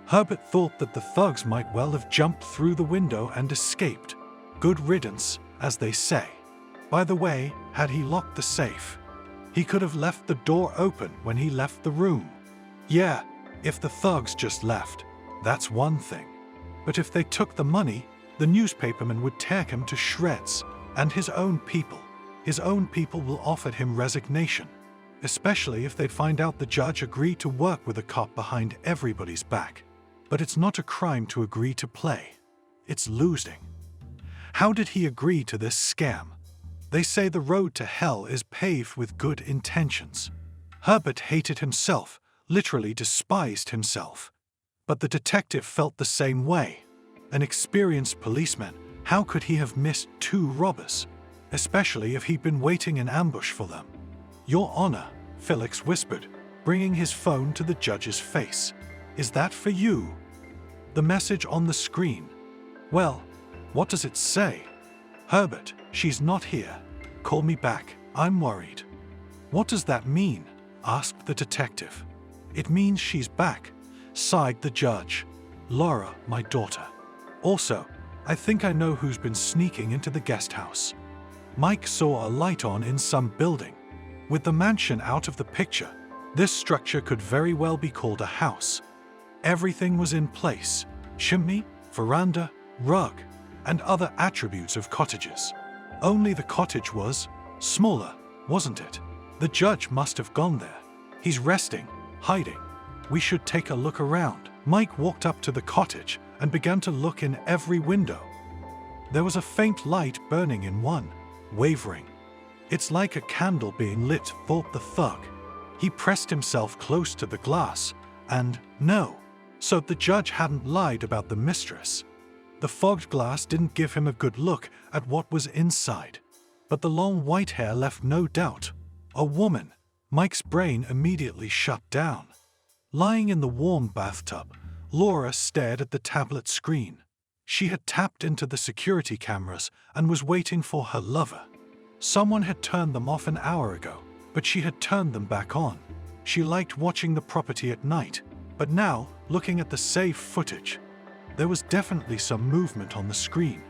Speaker 2: Herbert thought that the thugs might well have jumped through the window and escaped. Good riddance, as they say. By the way, had he locked the safe? He could have left the door open when he left the room. Yeah, if the thugs just left, that's one thing. But if they took the money, the newspaperman would tear him to shreds, and his own people will offer him resignation, especially if they find out the judge agreed to work with a cop behind everybody's back. But it's not a crime to agree to play. It's losing. How did he agree to this scam? They say the road to hell is paved with good intentions. Herbert hated himself, literally despised himself. But the detective felt the same way. An experienced policeman, how could he have missed two robbers? Especially if he'd been waiting in ambush for them. Your Honor, Felix whispered, bringing his phone to the judge's face. Is that for you? The message on the screen. Well, what does it say? Herbert, she's not here. Call me back, I'm worried. What does that mean? Asked the detective. It means she's back, sighed the judge. Laura, my daughter. Also, I think I know who's been sneaking into the guest house. Mike saw a light on in some building. With the mansion out of the picture, this structure could very well be called a house. Everything was in place: chimney, veranda, rug, and other attributes of cottages. Only the cottage was smaller, wasn't it? The judge must have gone there. He's resting, hiding. We should take a look around. Mike walked up to the cottage and began to look in every window. There was a faint light burning in one, wavering. It's like a candle being lit, thought the thug. He pressed himself close to the glass, and no. So the judge hadn't lied about the mistress. The fogged glass didn't give him a good look at what was inside, but the long white hair left no doubt. A woman. Mike's brain immediately shut down. Lying in the warm bathtub, Laura stared at the tablet screen. She had tapped into the security cameras and was waiting for her lover. Someone had turned them off an hour ago, but she had turned them back on. She liked watching the property at night, but now, looking at the saved footage, there was definitely some movement on the screen.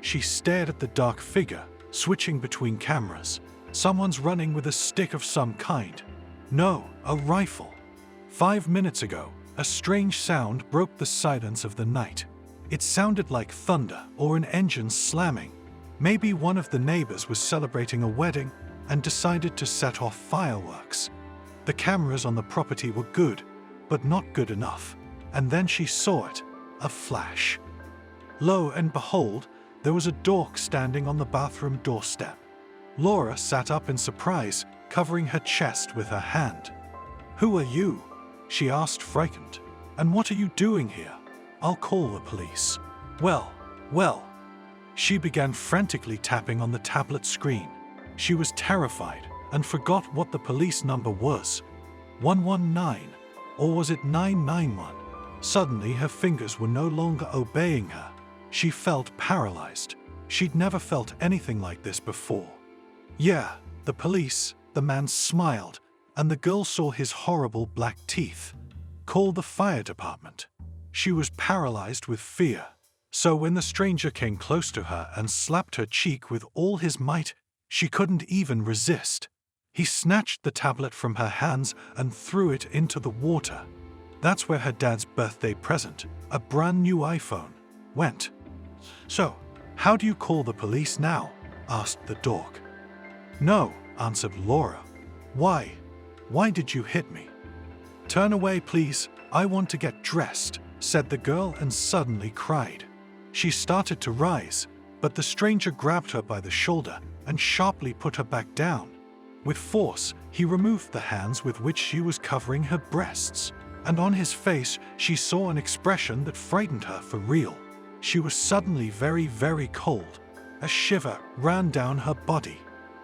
Speaker 2: She stared at the dark figure, switching between cameras. Someone's running with a stick of some kind. No, a rifle. 5 minutes ago, a strange sound broke the silence of the night. It sounded like thunder or an engine slamming. Maybe one of the neighbors was celebrating a wedding and decided to set off fireworks. The cameras on the property were good, but not good enough. And then she saw it, a flash. Lo and behold, there was a dork standing on the bathroom doorstep. Laura sat up in surprise, covering her chest with her hand. "Who are you?" she asked, frightened. "And what are you doing here?" I'll call the police. Well. She began frantically tapping on the tablet screen. She was terrified and forgot what the police number was. 119, or was it 991? Suddenly, her fingers were no longer obeying her. She felt paralyzed. She'd never felt anything like this before. Yeah, the police, the man smiled, and the girl saw his horrible black teeth. Call the fire department. She was paralyzed with fear. So when the stranger came close to her and slapped her cheek with all his might, she couldn't even resist. He snatched the tablet from her hands and threw it into the water. That's where her dad's birthday present, a brand new iPhone, went. So, how do you call the police now? Asked the dork. No, answered Laura. Why? Why did you hit me? Turn away, please. I want to get dressed, said the girl and suddenly cried. She started to rise, but the stranger grabbed her by the shoulder and sharply put her back down. With force, he removed the hands with which she was covering her breasts, and on his face she saw an expression that frightened her for real. She was suddenly very, very cold. A shiver ran down her body.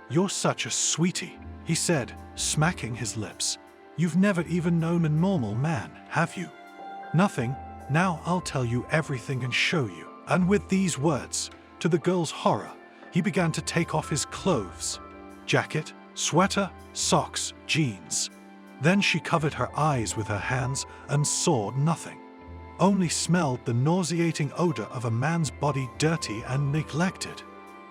Speaker 2: You're such a sweetie, he said, smacking his lips. You've never even known a normal man, have you? Nothing. Now I'll tell you everything and show you. And with these words, to the girl's horror, he began to take off his clothes. Jacket, sweater, socks, jeans. Then she covered her eyes with her hands and saw nothing. Only smelled the nauseating odor of a man's body, dirty and neglected.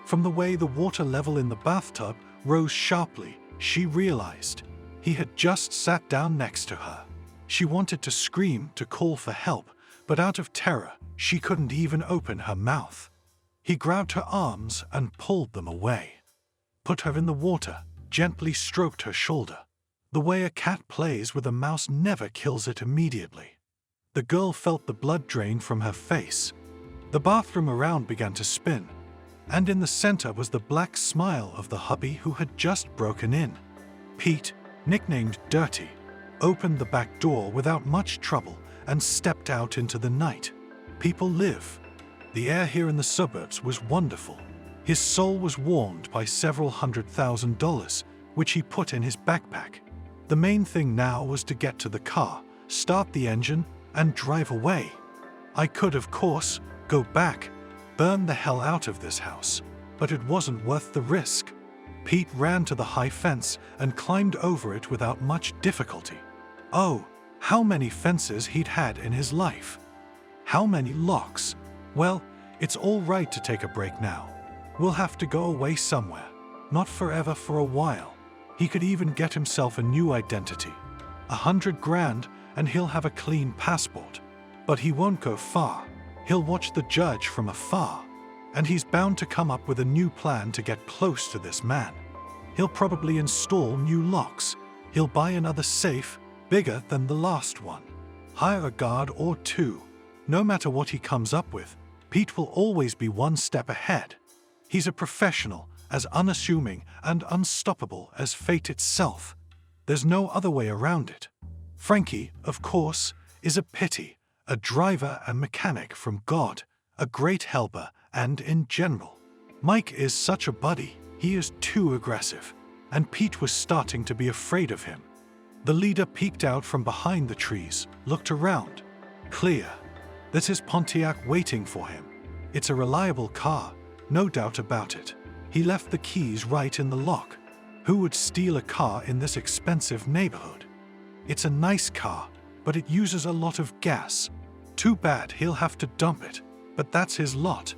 Speaker 2: From the way the water level in the bathtub rose sharply, she realized he had just sat down next to her. She wanted to scream, to call for help, but out of terror, she couldn't even open her mouth. He grabbed her arms and pulled them away. Put her in the water, gently stroked her shoulder. The way a cat plays with a mouse never kills it immediately. The girl felt the blood drain from her face. The bathroom around began to spin, and in the center was the black smile of the hubby who had just broken in. Pete, nicknamed Dirty, opened the back door without much trouble and stepped out into the night. People live. The air here in the suburbs was wonderful. His soul was warmed by several $100,000, which he put in his backpack. The main thing now was to get to the car, start the engine, and drive away. I could, of course, go back, burn the hell out of this house, but it wasn't worth the risk. Pete ran to the high fence and climbed over it without much difficulty. Oh, how many fences he'd had in his life. How many locks. Well, it's all right to take a break now. We'll have to go away somewhere. Not forever, for a while. He could even get himself a new identity. $100 grand and he'll have a clean passport. But he won't go far. He'll watch the judge from afar. And he's bound to come up with a new plan to get close to this man. He'll probably install new locks. He'll buy another safe, bigger than the last one. Hire a guard or two. No matter what he comes up with, Pete will always be one step ahead. He's a professional, as unassuming and unstoppable as fate itself. There's no other way around it. Frankie, of course, is a pity, a driver and mechanic from God, a great helper, and in general. Mike is such a buddy. He is too aggressive, and Pete was starting to be afraid of him. The leader peeked out from behind the trees, looked around. Clear. There's his Pontiac waiting for him. It's a reliable car, no doubt about it. He left the keys right in the lock. Who would steal a car in this expensive neighborhood? It's a nice car, but it uses a lot of gas. Too bad he'll have to dump it, but that's his lot.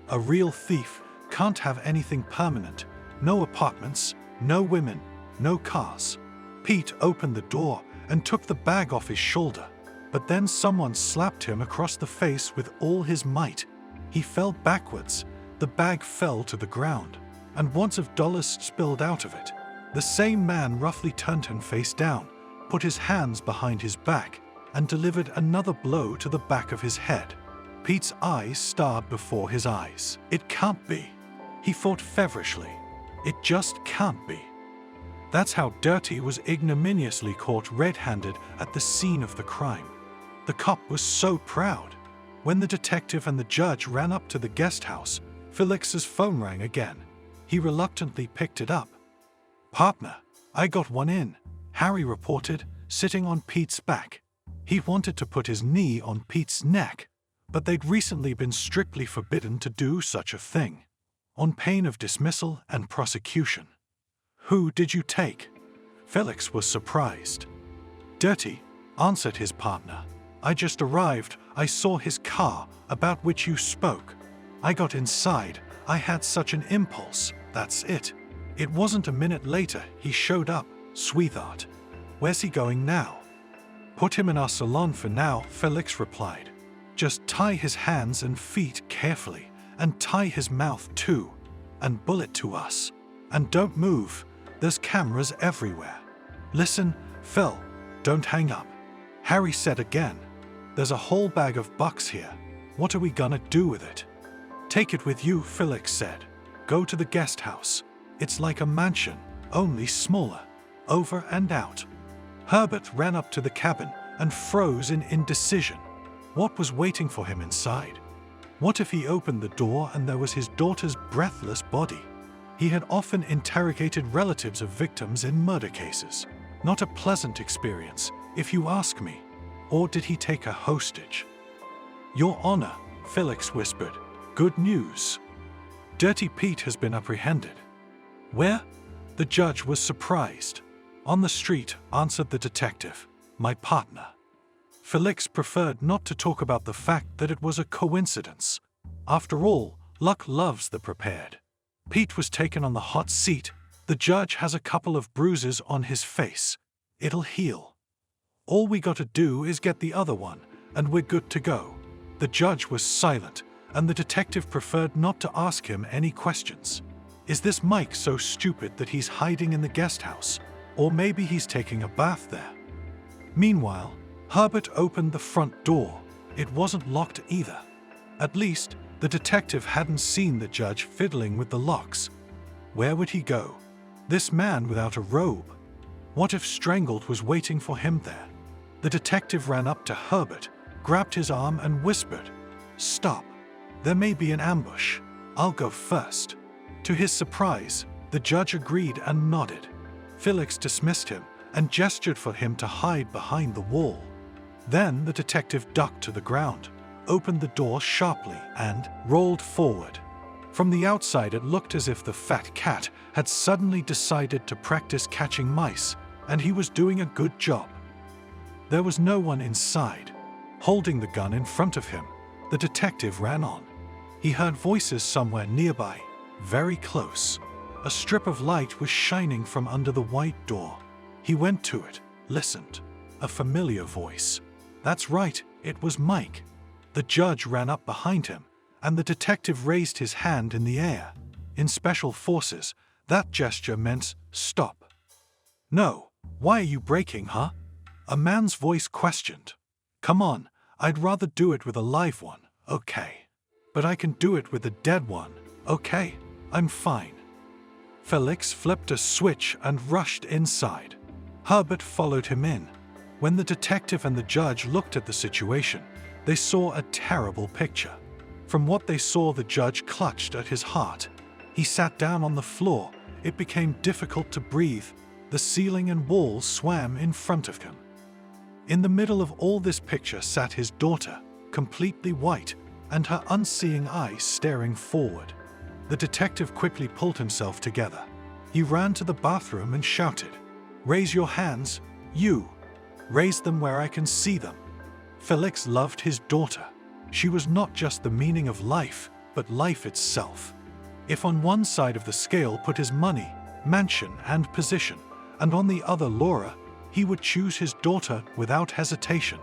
Speaker 2: A real thief can't have anything permanent. No apartments, no women, no cars. Pete opened the door and took the bag off his shoulder, but then someone slapped him across the face with all his might. He fell backwards. The bag fell to the ground, and wads of dollars spilled out of it. The same man roughly turned him face down, put his hands behind his back, and delivered another blow to the back of his head. Pete's eyes starred before his eyes. It can't be. He fought feverishly. It just can't be. That's how Dirty was ignominiously caught red-handed at the scene of the crime. The cop was so proud. When the detective and the judge ran up to the guest house, Felix's phone rang again. He reluctantly picked it up. "Partner, I got one in," Harry reported, sitting on Pete's back. He wanted to put his knee on Pete's neck, but they'd recently been strictly forbidden to do such a thing, on pain of dismissal and prosecution. "Who did you take?" Felix was surprised. "Dirty," answered his partner. "I just arrived. I saw his car, about which you spoke. I got inside. I had such an impulse. That's it. It wasn't a minute later he showed up, sweetheart." "Where's he going now?" "Put him in our salon for now," Felix replied. "Just tie his hands and feet carefully, and tie his mouth too, and bullet to us. And don't move. There's cameras everywhere. Listen, Phil, don't hang up." Harry said again, "There's a whole bag of bucks here. What are we gonna do with it?" "Take it with you," Felix said. "Go to the guest house. It's like a mansion, only smaller. Over and out." Herbert ran up to the cabin and froze in indecision. What was waiting for him inside? What if he opened the door and there was his daughter's breathless body? He had often interrogated relatives of victims in murder cases. Not a pleasant experience, if you ask me. Or did he take her hostage? "Your Honor," Felix whispered, "good news. Dirty Pete has been apprehended." "Where?" The judge was surprised. "On the street," answered the detective. "My partner." Felix preferred not to talk about the fact that it was a coincidence. After all, luck loves the prepared. Pete was taken on the hot seat. The judge has a couple of bruises on his face. It'll heal. All we gotta do is get the other one, and we're good to go. The judge was silent, and the detective preferred not to ask him any questions. Is this Mike so stupid that he's hiding in the guest house? Or maybe he's taking a bath there? Meanwhile, Herbert opened the front door. It wasn't locked either. At least, the detective hadn't seen the judge fiddling with the locks. Where would he go? This man without a robe. What if Strangled was waiting for him there? The detective ran up to Herbert, grabbed his arm and whispered, "Stop. There may be an ambush. I'll go first." To his surprise, the judge agreed and nodded. Felix dismissed him and gestured for him to hide behind the wall. Then the detective ducked to the ground, opened the door sharply, and rolled forward. From the outside, it looked as if the fat cat had suddenly decided to practice catching mice, and he was doing a good job. There was no one inside. Holding the gun in front of him, the detective ran on. He heard voices somewhere nearby, very close. A strip of light was shining from under the white door. He went to it, listened. A familiar voice. That's right, it was Mike. The judge ran up behind him, and the detective raised his hand in the air. In Special Forces, that gesture meant stop. "No, why are you breaking, huh?" A man's voice questioned. "Come on, I'd rather do it with a live one, okay? But I can do it with a dead one, okay? I'm fine." Felix flipped a switch and rushed inside. Herbert followed him in. When the detective and the judge looked at the situation, they saw a terrible picture. From what they saw, the judge clutched at his heart. He sat down on the floor. It became difficult to breathe. The ceiling and walls swam in front of him. In the middle of all this picture sat his daughter, completely white, and her unseeing eyes staring forward. The detective quickly pulled himself together. He ran to the bathroom and shouted, "Raise your hands, you! Raise them where I can see them." Felix loved his daughter. She was not just the meaning of life, but life itself. If on one side of the scale put his money, mansion, and position, and on the other Laura, he would choose his daughter without hesitation.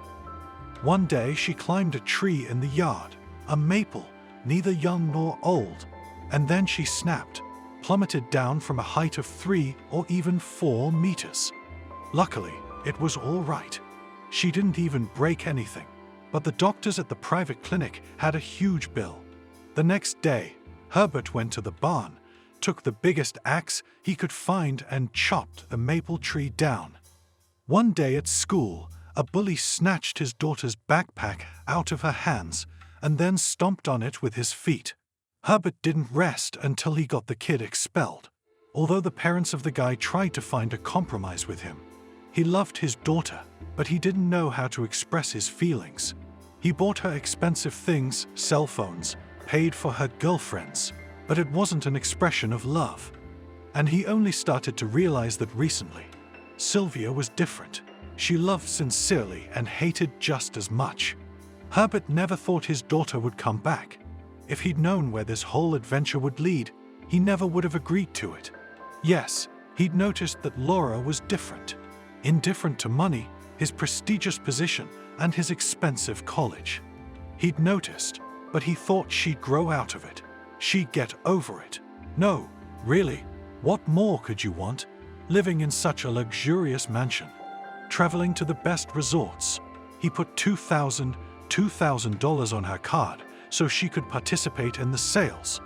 Speaker 2: One day she climbed a tree in the yard, a maple, neither young nor old, and then she snapped, plummeted down from a height of 3 or even 4 meters. Luckily, it was all right. She didn't even break anything, but the doctors at the private clinic had a huge bill. The next day, Herbert went to the barn, took the biggest axe he could find and chopped the maple tree down. One day at school, a bully snatched his daughter's backpack out of her hands, and then stomped on it with his feet. Herbert didn't rest until he got the kid expelled, although the parents of the guy tried to find a compromise with him. He loved his daughter, but he didn't know how to express his feelings. He bought her expensive things, cell phones, paid for her girlfriends, but it wasn't an expression of love. And he only started to realize that recently. Sylvia was different. She loved sincerely and hated just as much. Herbert never thought his daughter would come back. If he'd known where this whole adventure would lead, he never would have agreed to it. Yes, he'd noticed that Laura was different. Indifferent to money, his prestigious position, and his expensive college. He'd noticed, but he thought she'd grow out of it. She'd get over it. No, really, what more could you want? Living in such a luxurious mansion, traveling to the best resorts. He put $2,000 on her card so she could participate in the sales.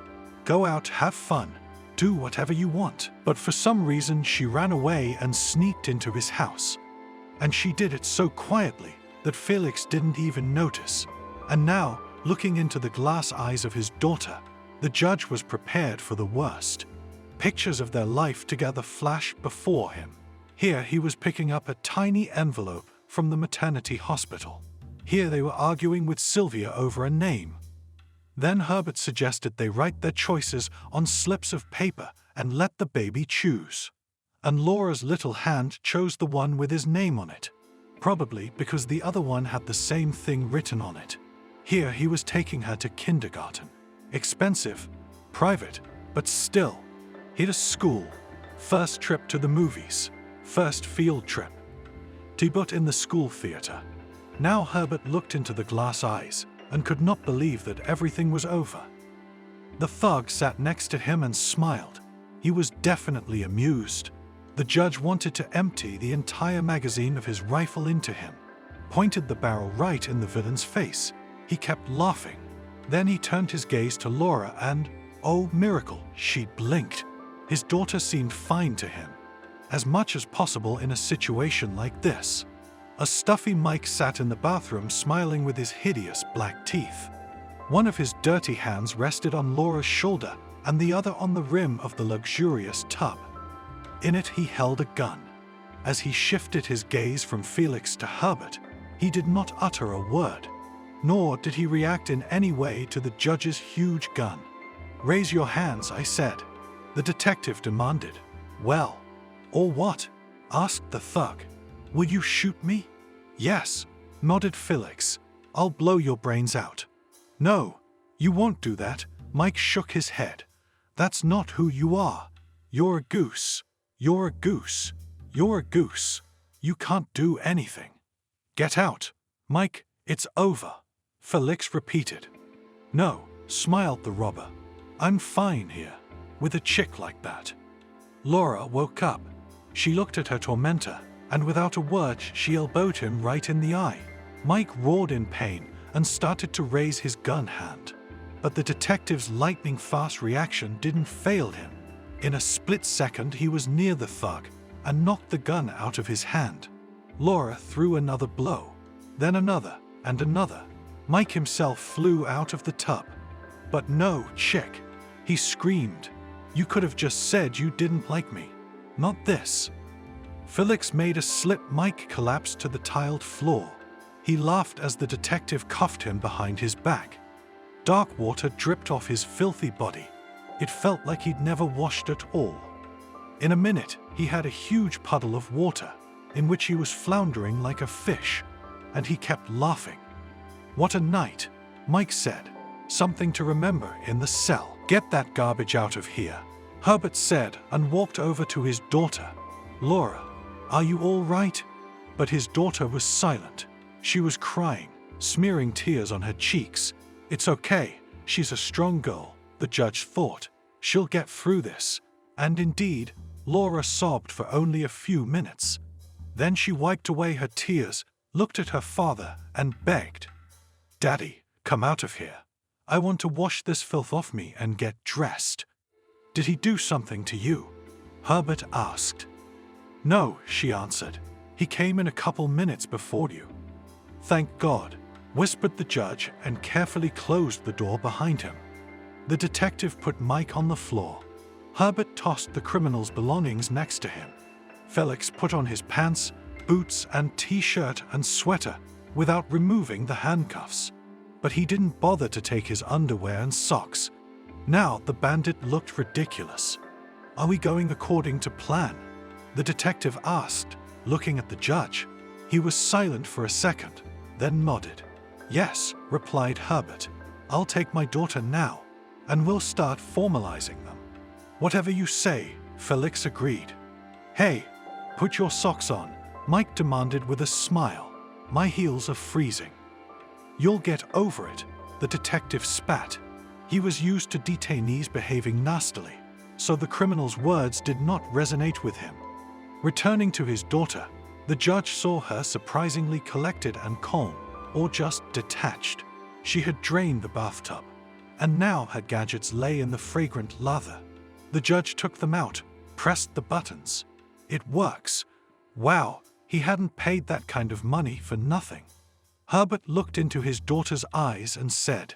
Speaker 2: Go out, have fun, do whatever you want. But for some reason she ran away and sneaked into his house. And she did it so quietly that Felix didn't even notice. And now, looking into the glass eyes of his daughter, the judge was prepared for the worst. Pictures of their life together flashed before him. Here he was picking up a tiny envelope from the maternity hospital. Here they were arguing with Sylvia over a name. Then Herbert suggested they write their choices on slips of paper and let the baby choose. And Laura's little hand chose the one with his name on it, probably because the other one had the same thing written on it. Here he was taking her to kindergarten. Expensive, private, but still. Hit a school, first trip to the movies, first field trip. Debut in the school theater. Now Herbert looked into the glass eyes and could not believe that everything was over. The thug sat next to him and smiled. He was definitely amused. The judge wanted to empty the entire magazine of his rifle into him, pointed the barrel right in the villain's face. He kept laughing. Then he turned his gaze to Laura and, oh miracle, she blinked. His daughter seemed fine to him, as much as possible in a situation like this. A stuffy Mike sat in the bathroom smiling with his hideous black teeth. One of his dirty hands rested on Laura's shoulder and the other on the rim of the luxurious tub. In it he held a gun. As he shifted his gaze from Felix to Herbert, he did not utter a word, nor did he react in any way to the judge's huge gun. "Raise your hands," I said. The detective demanded. "Well, or what?" asked the thug. "Will you shoot me?" "Yes," nodded Felix. "I'll blow your brains out." "No, you won't do that." Mike shook his head. "That's not who you are. You're a goose. You're a goose. You're a goose. You can't do anything." "Get out." "Mike, it's over," Felix repeated. "No," smiled the robber. "I'm fine here, with a chick like that." Laura woke up. She looked at her tormentor, and without a word she elbowed him right in the eye. Mike roared in pain and started to raise his gun hand. But the detective's lightning-fast reaction didn't fail him. In a split second he was near the thug and knocked the gun out of his hand. Laura threw another blow, then another and another. Mike himself flew out of the tub. "But no, chick," he screamed. "You could have just said you didn't like me. Not this." Felix made a slip. Mike collapsed to the tiled floor. He laughed as the detective cuffed him behind his back. Dark water dripped off his filthy body. It felt like he'd never washed at all. In a minute, he had a huge puddle of water, in which he was floundering like a fish, and he kept laughing. "What a night," Mike said. "Something to remember in the cell." "Get that garbage out of here," Herbert said and walked over to his daughter. "Laura, are you all right?" But his daughter was silent. She was crying, smearing tears on her cheeks. "It's okay, she's a strong girl," the judge thought. "She'll get through this." And indeed, Laura sobbed for only a few minutes. Then she wiped away her tears, looked at her father, and begged, "Daddy, come out of here. I want to wash this filth off me and get dressed." "Did he do something to you?" Herbert asked. "No," she answered. "He came in a couple minutes before you." "Thank God." whispered the judge and carefully closed the door behind him. The detective put Mike on the floor. Herbert tossed the criminal's belongings next to him. Felix put on his pants, boots, and t-shirt and sweater without removing the handcuffs. But he didn't bother to take his underwear and socks. Now the bandit looked ridiculous. "Are we going according to plan?" the detective asked, looking at the judge. He was silent for a second, then nodded. "Yes," replied Herbert. "I'll take my daughter now, and we'll start formalizing them." "Whatever you say," Felix agreed. "Hey, put your socks on," Mike demanded with a smile. "My heels are freezing." "You'll get over it," the detective spat. He was used to detainees behaving nastily, so the criminal's words did not resonate with him. Returning to his daughter, the judge saw her surprisingly collected and calm, or just detached. She had drained the bathtub, and now her gadgets lay in the fragrant lather. The judge took them out, pressed the buttons. "It works. Wow, he hadn't paid that kind of money for nothing." Herbert looked into his daughter's eyes and said,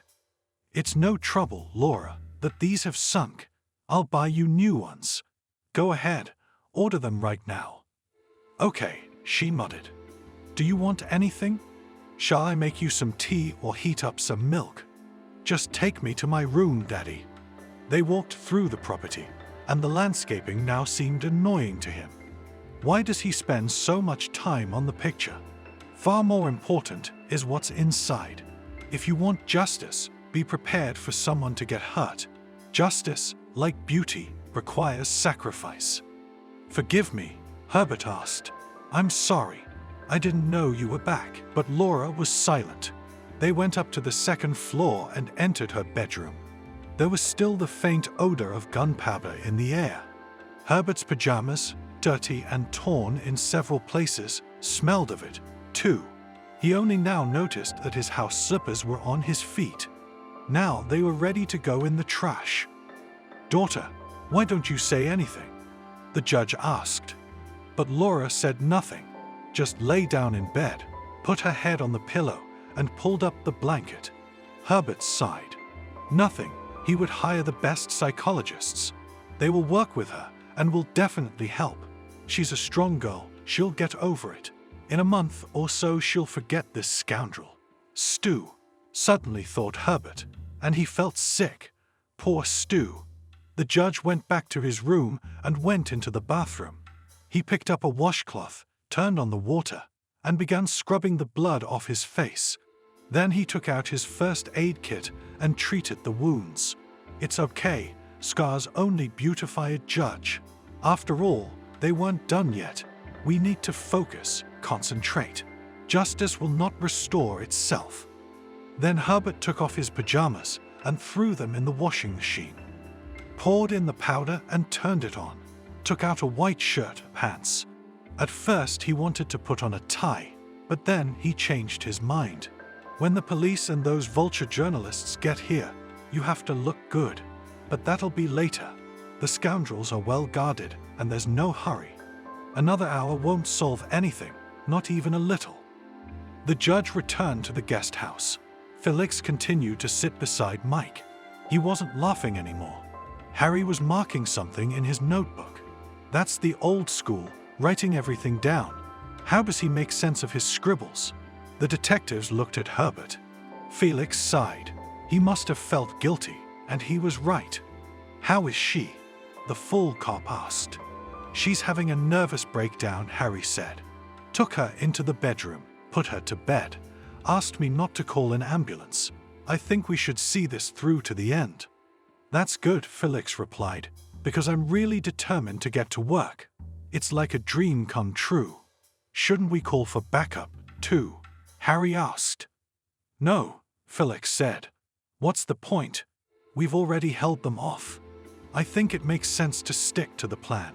Speaker 2: "It's no trouble, Laura, that these have sunk. I'll buy you new ones. Go ahead, order them right now." "Okay," she nodded. "Do you want anything? Shall I make you some tea or heat up some milk?" "Just take me to my room, Daddy." They walked through the property, and the landscaping now seemed annoying to him. Why does he spend so much time on the picture? Far more important is what's inside. If you want justice, be prepared for someone to get hurt. Justice, like beauty, requires sacrifice. "Forgive me," Herbert asked. "I'm sorry. I didn't know you were back." But Laura was silent. They went up to the second floor and entered her bedroom. There was still the faint odor of gunpowder in the air. Herbert's pajamas, dirty and torn in several places, smelled of it, too. He only now noticed that his house slippers were on his feet. Now they were ready to go in the trash. "Daughter, why don't you say anything?" the judge asked. But Laura said nothing, just lay down in bed, put her head on the pillow, and pulled up the blanket. Herbert sighed. Nothing. He would hire the best psychologists. They will work with her and will definitely help. She's a strong girl. She'll get over it. In a month or so she'll forget this scoundrel. Stu, suddenly thought Herbert, and he felt sick. Poor Stu. The judge went back to his room and went into the bathroom. He picked up a washcloth, turned on the water, and began scrubbing the blood off his face. Then he took out his first aid kit and treated the wounds. "It's okay, scars only beautify a judge. After all, they weren't done yet. We need to focus, concentrate. Justice will not restore itself." Then Herbert took off his pajamas and threw them in the washing machine. Poured in the powder and turned it on. Took out a white shirt, pants. At first he wanted to put on a tie, but then he changed his mind. "When the police and those vulture journalists get here, you have to look good. But that'll be later. The scoundrels are well guarded and there's no hurry. Another hour won't solve anything, not even a little." The judge returned to the guest house. Felix continued to sit beside Mike. He wasn't laughing anymore. Harry was marking something in his notebook. That's the old school, writing everything down. How does he make sense of his scribbles? The detectives looked at Herbert. Felix sighed. He must have felt guilty, and he was right. "How is she?" the full cop asked. "She's having a nervous breakdown," Harry said. "Took her into the bedroom, put her to bed, asked me not to call an ambulance. I think we should see this through to the end." "That's good," Felix replied, "because I'm really determined to get to work. It's like a dream come true." "Shouldn't we call for backup, too?" Harry asked. "No," Felix said. "What's the point? We've already held them off. I think it makes sense to stick to the plan.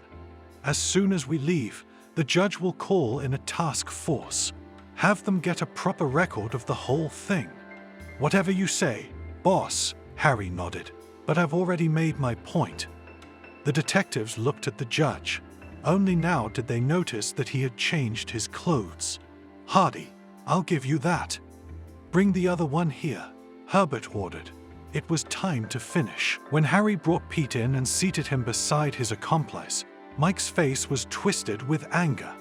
Speaker 2: As soon as we leave, the judge will call in a task force. Have them get a proper record of the whole thing." "Whatever you say, boss," Harry nodded. "But I've already made my point." The detectives looked at the judge. Only now did they notice that he had changed his clothes. "Hardy, I'll give you that." "Bring the other one here," Herbert ordered. It was time to finish. When Harry brought Pete in and seated him beside his accomplice, Mike's face was twisted with anger.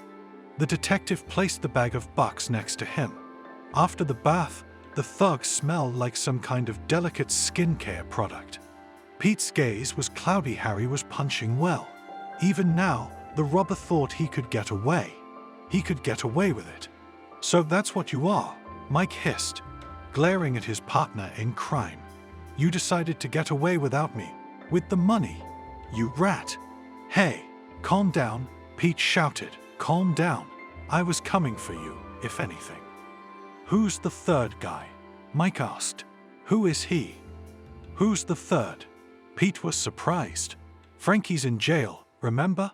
Speaker 2: The detective placed the bag of bucks next to him. After the bath, the thug smelled like some kind of delicate skincare product. Pete's gaze was cloudy. Harry was punching well. Even now, the robber thought he could get away. He could get away with it. "So that's what you are," Mike hissed, glaring at his partner in crime. "You decided to get away without me, with the money, you rat." "Hey, calm down," Pete shouted. "Calm down. I was coming for you, if anything." "Who's the third guy?" Mike asked. "Who is he?" "Who's the third?" Pete was surprised. "Frankie's in jail, remember?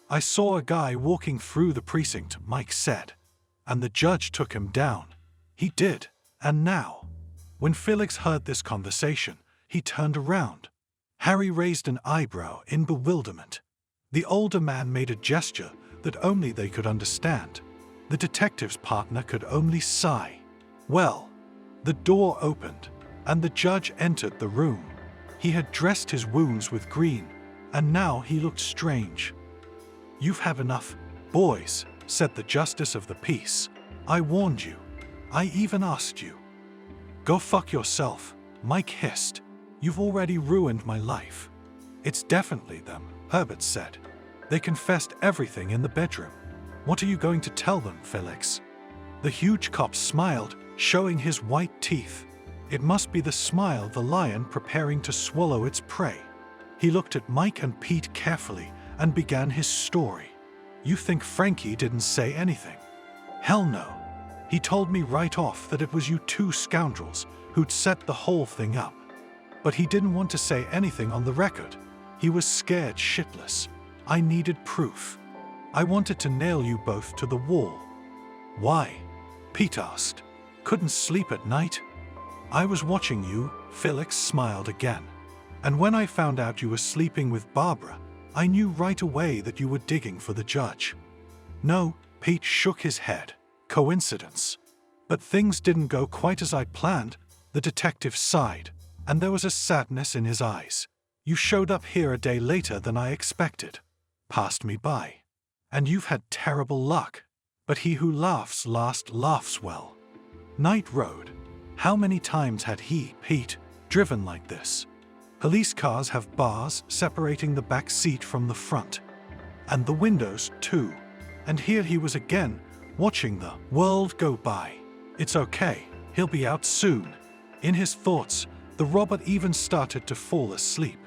Speaker 2: I saw a guy walking through the precinct," Mike said. "And the judge took him down." "He did, and now?" When Felix heard this conversation, he turned around. Harry raised an eyebrow in bewilderment. The older man made a gesture that only they could understand. The detective's partner could only sigh. Well, the door opened, and the judge entered the room. He had dressed his wounds with green, and now he looked strange. "You've had enough, boys," said the justice of the peace. "I warned you. I even asked you." "Go fuck yourself," Mike hissed. "You've already ruined my life." "It's definitely them," Herbert said. "They confessed everything in the bedroom. What are you going to tell them, Felix?" The huge cop smiled, showing his white teeth. It must be the smile of the lion preparing to swallow its prey. He looked at Mike and Pete carefully and began his story. "You think Frankie didn't say anything?" "Hell no. He told me right off that it was you two scoundrels who'd set the whole thing up. But he didn't want to say anything on the record. He was scared shitless. I needed proof. I wanted to nail you both to the wall." "Why?" Pete asked. "Couldn't sleep at night?" "I was watching you," Felix smiled again. "And when I found out you were sleeping with Barbara, I knew right away that you were digging for the judge." "No," Pete shook his head. "Coincidence. But things didn't go quite as I planned." The detective sighed, and there was a sadness in his eyes. "You showed up here a day later than I expected. Passed me by. And you've had terrible luck. But he who laughs last laughs well." Night Road. How many times had he, Pete, driven like this? Police cars have bars separating the back seat from the front. And the windows, too. And here he was again, watching the world go by. It's okay, he'll be out soon. In his thoughts, the robber even started to fall asleep.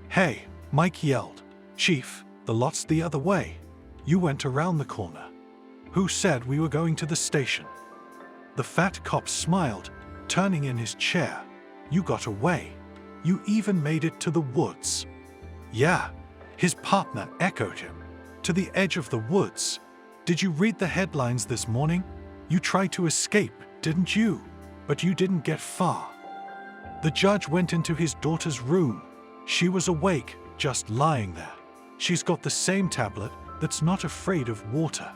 Speaker 2: "Hey," Mike yelled. "Chief, the lot's the other way. You went around the corner." "Who said we were going to the station?" The fat cop smiled, turning in his chair. "You got away. You even made it to the woods." "Yeah," his partner echoed him. "To the edge of the woods. Did you read the headlines this morning? You tried to escape, didn't you? But you didn't get far." The judge went into his daughter's room. She was awake, just lying there. "She's got the same tablet that's not afraid of water."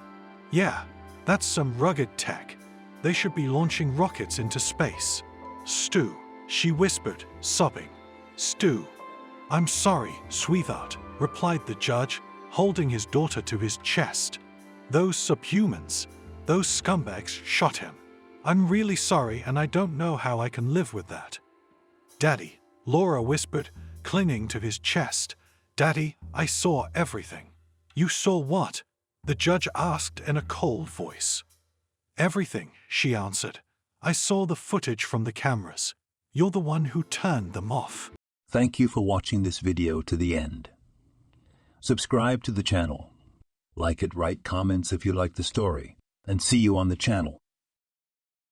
Speaker 2: "Yeah, that's some rugged tech. They should be launching rockets into space." "Stu," she whispered, sobbing. "Stu." "I'm sorry, sweetheart," replied the judge, holding his daughter to his chest. "Those subhumans, those scumbags shot him. I'm really sorry, and I don't know how I can live with that." "Daddy," Laura whispered, clinging to his chest. "Daddy, I saw everything." "You saw what?" the judge asked in a cold voice. "Everything," she answered. "I saw the footage from the cameras. You're the one who turned them off."
Speaker 1: Thank you for watching this video to the end. Subscribe to the channel. Like it, write comments if you like the story, and see you on the channel.